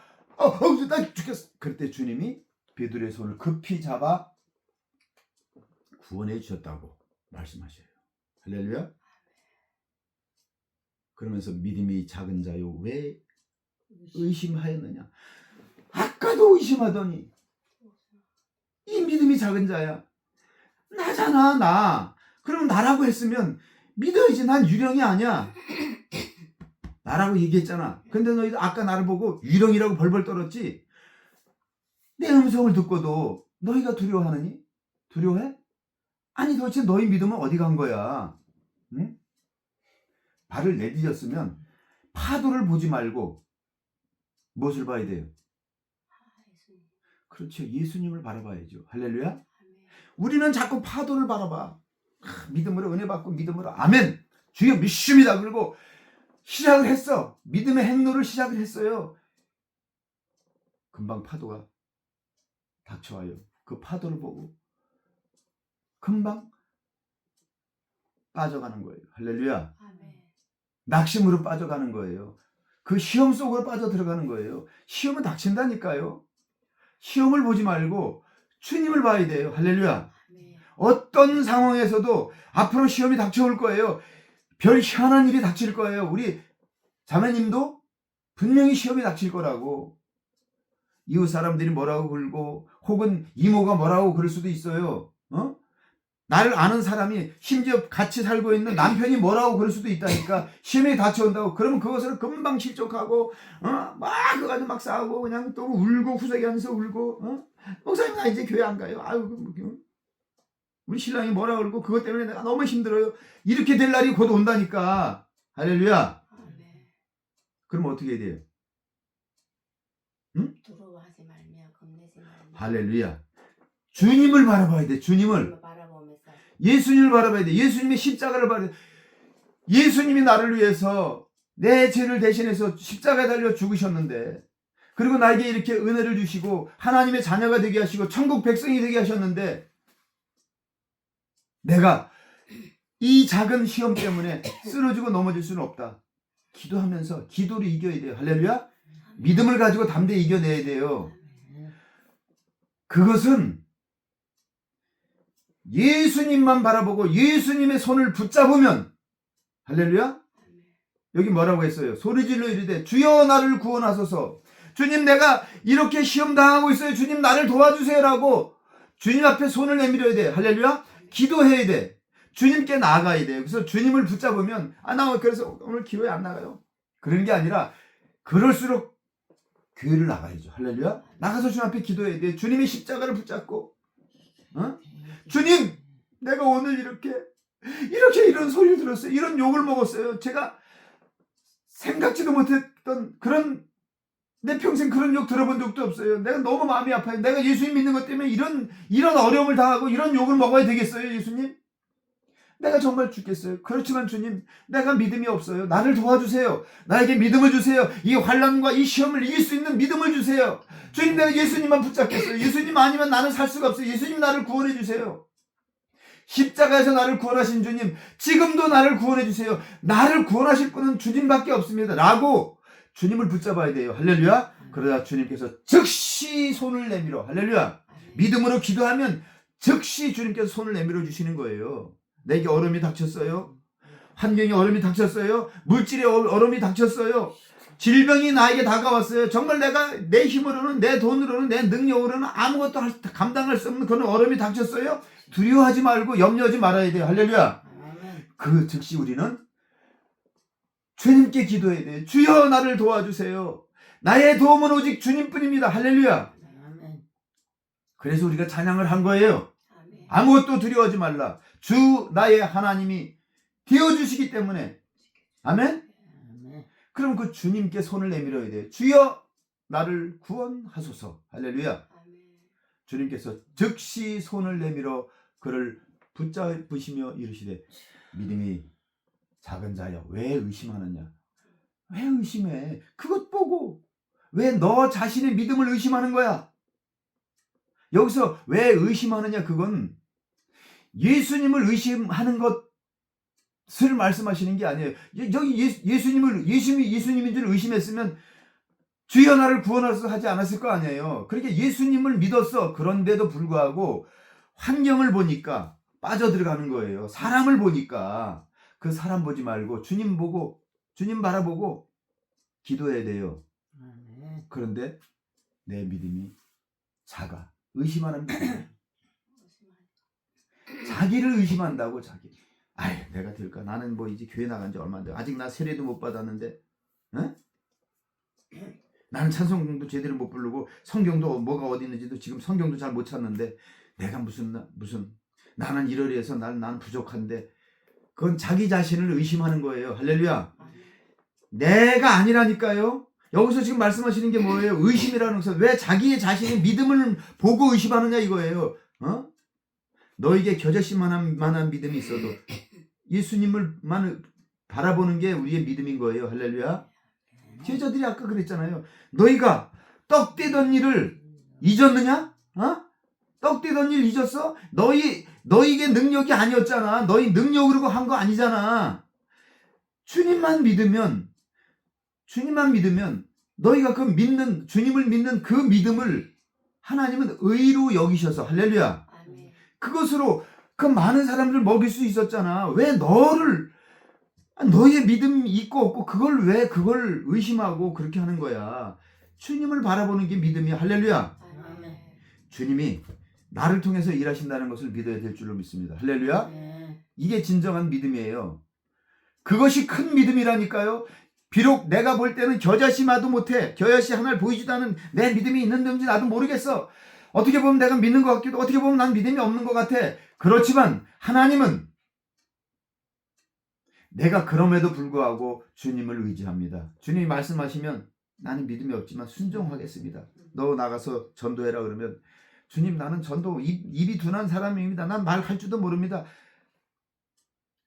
나 죽겠어. 그때 주님이 베드로의 손을 급히 잡아 구원해 주셨다고 말씀하셔요. 할렐루야. 그러면서 믿음이 작은 자요 왜 의심하였느냐. 아까도 의심하더니 이 믿음이 작은 자야. 나잖아, 나. 그러면 나라고 했으면 믿어야지. 난 유령이 아니야. 나라고 얘기했잖아. 근데 너희들 아까 나를 보고 유령이라고 벌벌 떨었지. 내 음성을 듣고도 너희가 두려워하느니? 두려워해? 아니 도대체 너희 믿음은 어디 간 거야? 응? 발을 내디뎠으면 파도를 보지 말고 무엇을 봐야 돼요? 그렇죠. 예수님을 바라봐야죠. 할렐루야. 우리는 자꾸 파도를 바라봐. 믿음으로 은혜 받고 믿음으로 아멘. 주여 믿습니다. 그리고 시작을 했어. 믿음의 행로를 시작을 했어요. 금방 파도가 닥쳐와요. 그 파도를 보고 금방 빠져가는 거예요. 할렐루야. 낙심으로 빠져가는 거예요. 그 시험 속으로 빠져 들어가는 거예요. 시험은 닥친다니까요. 시험을 보지 말고 주님을 봐야 돼요. 할렐루야. 어떤 상황에서도 앞으로 시험이 닥쳐올 거예요. 별 희한한 일이 닥칠 거예요. 우리 자매님도 분명히 시험이 닥칠 거라고. 이웃 사람들이 뭐라고 그러고 혹은 이모가 뭐라고 그럴 수도 있어요. 나를 아는 사람이 심지어 같이 살고 있는 남편이 뭐라고 그럴 수도 있다니까. 시험이 닥쳐온다고. 그러면 그것을 금방 실족하고 막 그거 가지고 막 싸우고 그냥 또 울고 후회하면서 울고 목사님 나 이제 교회 안 가요. 아유 우리 신랑이 뭐라 그러고 그것 때문에 내가 너무 힘들어요. 이렇게 될 날이 곧 온다니까. 할렐루야. 그럼 어떻게 해야 돼요? 응? 두려워하지 말며 겁내지 말며 할렐루야. 주님을 바라봐야 돼. 주님을. 예수님을 바라봐야 돼. 예수님의 십자가를 바라봐야 돼. 예수님이 나를 위해서 내 죄를 대신해서 십자가에 달려 죽으셨는데, 그리고 나에게 이렇게 은혜를 주시고 하나님의 자녀가 되게 하시고 천국 백성이 되게 하셨는데, 내가 이 작은 시험 때문에 쓰러지고 넘어질 수는 없다. 기도하면서 기도를 이겨야 돼요. 할렐루야. 믿음을 가지고 담대히 이겨내야 돼요. 그것은 예수님만 바라보고 예수님의 손을 붙잡으면, 할렐루야. 여기 뭐라고 했어요? 소리질러 이르되 주여 나를 구원하소서. 주님 내가 이렇게 시험 당하고 있어요. 주님 나를 도와주세요라고 주님 앞에 손을 내밀어야 돼. 할렐루야. 기도해야 돼. 주님께 나아가야 돼요. 그래서 주님을 붙잡으면 나 그래서 오늘 기도에 안 나가요. 그런 게 아니라 그럴수록 교회를 나가야죠. 할렐루야. 나가서 주님 앞에 기도해야 돼. 주님의 십자가를 붙잡고 주님 내가 오늘 이렇게 이런 소리를 들었어요. 이런 욕을 먹었어요. 제가 생각지도 못했던 그런, 내 평생 그런 욕 들어본 적도 없어요. 내가 너무 마음이 아파요. 내가 예수님 믿는 것 때문에 이런 어려움을 당하고 이런 욕을 먹어야 되겠어요. 예수님 내가 정말 죽겠어요. 그렇지만 주님 내가 믿음이 없어요. 나를 도와주세요. 나에게 믿음을 주세요. 이 환난과 이 시험을 이길 수 있는 믿음을 주세요. 주님 내가 예수님만 붙잡겠어요. 예수님 아니면 나는 살 수가 없어요. 예수님 나를 구원해 주세요. 십자가에서 나를 구원하신 주님 지금도 나를 구원해 주세요. 나를 구원하실 분은 주님밖에 없습니다 라고 주님을 붙잡아야 돼요. 할렐루야. 그러다 주님께서 즉시 손을 내밀어, 할렐루야, 믿음으로 기도하면 즉시 주님께서 손을 내밀어 주시는 거예요. 내게 어려움이 닥쳤어요. 환경에 어려움이 닥쳤어요. 물질의 어려움이 닥쳤어요. 질병이 나에게 다가왔어요. 정말 내가 내 힘으로는 내 돈으로는 내 능력으로는 아무것도 감당할 수 없는 그런 어려움이 닥쳤어요. 두려워하지 말고 염려하지 말아야 돼요. 할렐루야. 그 즉시 우리는 주님께 기도해야 돼요. 주여 나를 도와주세요. 나의 도움은 오직 주님뿐입니다. 할렐루야. 그래서 우리가 찬양을 한 거예요. 아무것도 두려워하지 말라. 주 나의 하나님이 되어주시기 때문에. 아멘. 그럼 그 주님께 손을 내밀어야 돼요. 주여 나를 구원하소서. 할렐루야. 주님께서 즉시 손을 내밀어 그를 붙잡으시며 이르시되 믿음이 작은 자여 왜 의심하느냐. 왜 의심해. 그것 보고 왜 너 자신의 믿음을 의심하는 거야. 여기서 왜 의심하느냐, 그건 예수님을 의심하는 것을 말씀하시는 게 아니에요. 여기 예수님인 줄 의심했으면 주여 나를 구원하소서 하지 않았을 거 아니에요. 그러니까 예수님을 믿었어. 그런데도 불구하고 환경을 보니까 빠져들어가는 거예요. 사람을 보니까 그 사람 보지 말고 주님 보고, 주님 바라보고 기도해야 돼요. 그런데 내 믿음이 작아. 의심하는 믿음. 자기를 의심한다고. 자기. 아이 내가 될까? 나는 뭐 이제 교회 나간 지 얼마 안 돼. 아직 나 세례도 못 받았는데, 응? 나는 찬송도 제대로 못 부르고 성경도 뭐가 어디 있는지도 지금 성경도 잘 못 찾는데 내가 무슨 나는 이러리해서 난 부족한데 그건 자기 자신을 의심하는 거예요. 할렐루야. 내가 아니라니까요. 여기서 지금 말씀하시는 게 뭐예요? 의심이라는 것은 왜 자기의 자신의 믿음을 보고 의심하느냐 이거예요. 어? 너에게 겨자씨만한 믿음이 있어도 예수님을만 바라보는 게 우리의 믿음인 거예요. 할렐루야. 제자들이 아까 그랬잖아요. 너희가 떡 떼던 일을 잊었느냐? 어? 떡 떼던 일 잊었어? 너희에게 능력이 아니었잖아. 너희 능력으로 한 거 아니잖아. 주님만 믿으면 너희가 주님을 믿는 그 믿음을 하나님은 의로 여기셔서 할렐루야. 아멘. 그것으로 그 많은 사람들을 먹일 수 있었잖아. 왜 너의 믿음이 있고 없고 그걸 의심하고 그렇게 하는 거야. 주님을 바라보는 게 믿음이야. 할렐루야. 아멘. 주님이 나를 통해서 일하신다는 것을 믿어야 될 줄로 믿습니다. 할렐루야. 이게 진정한 믿음이에요. 그것이 큰 믿음이라니까요. 비록 내가 볼 때는 겨자씨마도 못해. 겨자씨 하나를 보이지도 않은 내 믿음이 있는지 나도 모르겠어. 어떻게 보면 내가 믿는 것 같기도 어떻게 보면 난 믿음이 없는 것 같아. 그렇지만 하나님은 내가 그럼에도 불구하고 주님을 의지합니다. 주님이 말씀하시면 나는 믿음이 없지만 순종하겠습니다. 너 나가서 전도해라 그러면 주님 나는 전도 입이 둔한 사람입니다. 난 말할 줄도 모릅니다.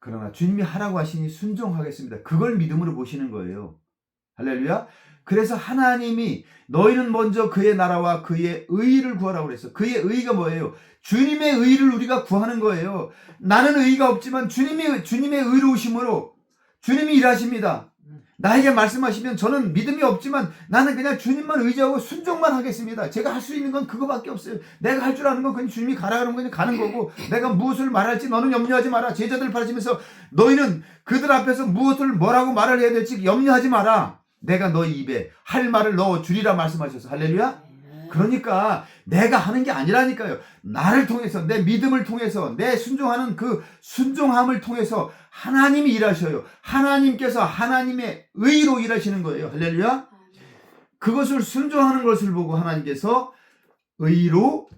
그러나 주님이 하라고 하시니 순종하겠습니다. 그걸 믿음으로 보시는 거예요. 할렐루야. 그래서 하나님이 너희는 먼저 그의 나라와 그의 의를 구하라고 그랬어. 그의 의가 뭐예요? 주님의 의를 우리가 구하는 거예요. 나는 의가 없지만 주님의 의로우심으로 주님이 일하십니다. 나에게 말씀하시면 저는 믿음이 없지만 나는 그냥 주님만 의지하고 순종만 하겠습니다. 제가 할 수 있는 건 그거밖에 없어요. 내가 할 줄 아는 건 그냥 주님이 가라 그러면 그냥 가는 거고 내가 무엇을 말할지 너는 염려하지 마라. 제자들 가르치면서 너희는 그들 앞에서 뭐라고 말을 해야 될지 염려하지 마라. 내가 너희 입에 할 말을 넣어 주리라 말씀하셔서 할렐루야. 그러니까 내가 하는 게 아니라니까요. 나를 통해서 내 믿음을 통해서 내 순종하는 그 순종함을 통해서 하나님이 일하셔요. 하나님께서 하나님의 의로 일하시는 거예요. 할렐루야. 그것을 순종하는 것을 보고 하나님께서 의로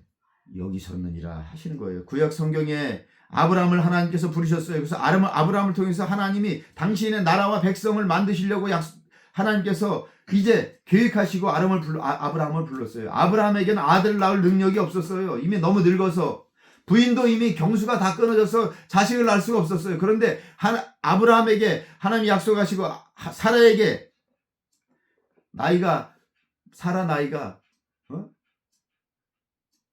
여기셨느니라 하시는 거예요. 구약 성경에 아브라함을 하나님께서 부르셨어요. 그래서 아브라함을 통해서 하나님이 당신의 나라와 백성을 만드시려고 하나님께서 이제 계획하시고 아브라함을 불렀어요. 아브라함에게는 아들 낳을 능력이 없었어요. 이미 너무 늙어서 부인도 이미 경수가 다 끊어져서 자식을 낳을 수가 없었어요. 그런데 아브라함에게 하나님이 약속하시고 사라에게 사라 나이가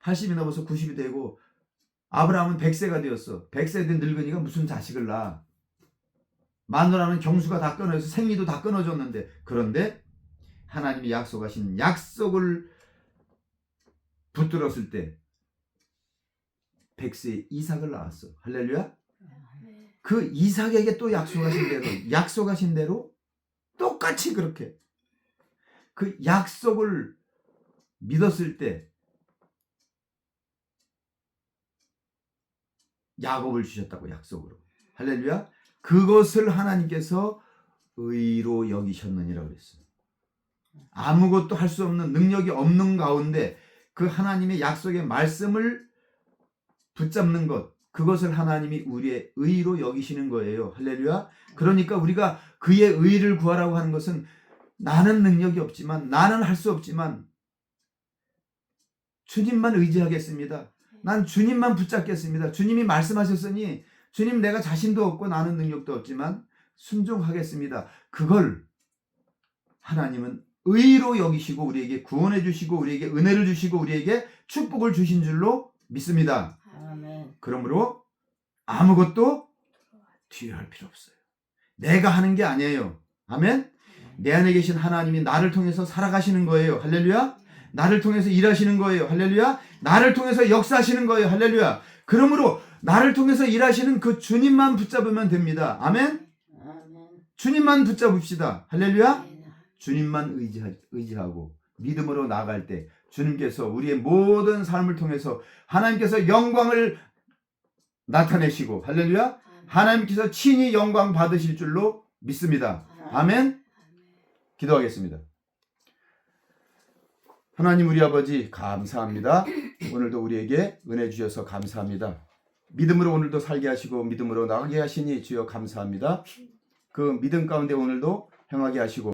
80이 넘어서 90이 되고 아브라함은 100세가 되었어. 100세 된 늙은이가 무슨 자식을 낳아. 마누라는 경수가 다 끊어져서 생리도 다 끊어졌는데 그런데 하나님이 약속하신 약속을 붙들었을 때 100세의 이삭을 낳았어. 할렐루야. 그 이삭에게 또 약속하신 대로 똑같이 그렇게 그 약속을 믿었을 때 야곱을 주셨다고 약속으로. 할렐루야. 그것을 하나님께서 의로 여기셨느니라 그랬어요. 아무것도 할 수 없는 능력이 없는 가운데 그 하나님의 약속의 말씀을 붙잡는 것, 그것을 하나님이 우리의 의로 여기시는 거예요. 할렐루야. 그러니까 우리가 그의 의를 구하라고 하는 것은 나는 능력이 없지만 나는 할 수 없지만 주님만 의지하겠습니다. 난 주님만 붙잡겠습니다. 주님이 말씀하셨으니 주님 내가 자신도 없고 나는 능력도 없지만 순종하겠습니다. 그걸 하나님은 의로 여기시고 우리에게 구원해 주시고 우리에게 은혜를 주시고 우리에게 축복을 주신 줄로 믿습니다. 아멘. 그러므로 아무것도 두려워할 필요 없어요. 내가 하는 게 아니에요. 아멘. 내 안에 계신 하나님이 나를 통해서 살아가시는 거예요. 할렐루야. 나를 통해서 일하시는 거예요. 할렐루야. 나를 통해서 역사하시는 거예요. 할렐루야. 그러므로 나를 통해서 일하시는 그 주님만 붙잡으면 됩니다. 아멘. 주님만 붙잡읍시다. 할렐루야. 주님만 의지하고 믿음으로 나아갈 때 주님께서 우리의 모든 삶을 통해서 하나님께서 영광을 나타내시고 할렐루야. 하나님께서 친히 영광 받으실 줄로 믿습니다. 아멘. 기도하겠습니다. 하나님 우리 아버지 감사합니다. 오늘도 우리에게 은혜 주셔서 감사합니다. 믿음으로 오늘도 살게 하시고 믿음으로 나가게 하시니 주여 감사합니다. 그 믿음 가운데 오늘도 행하게 하시고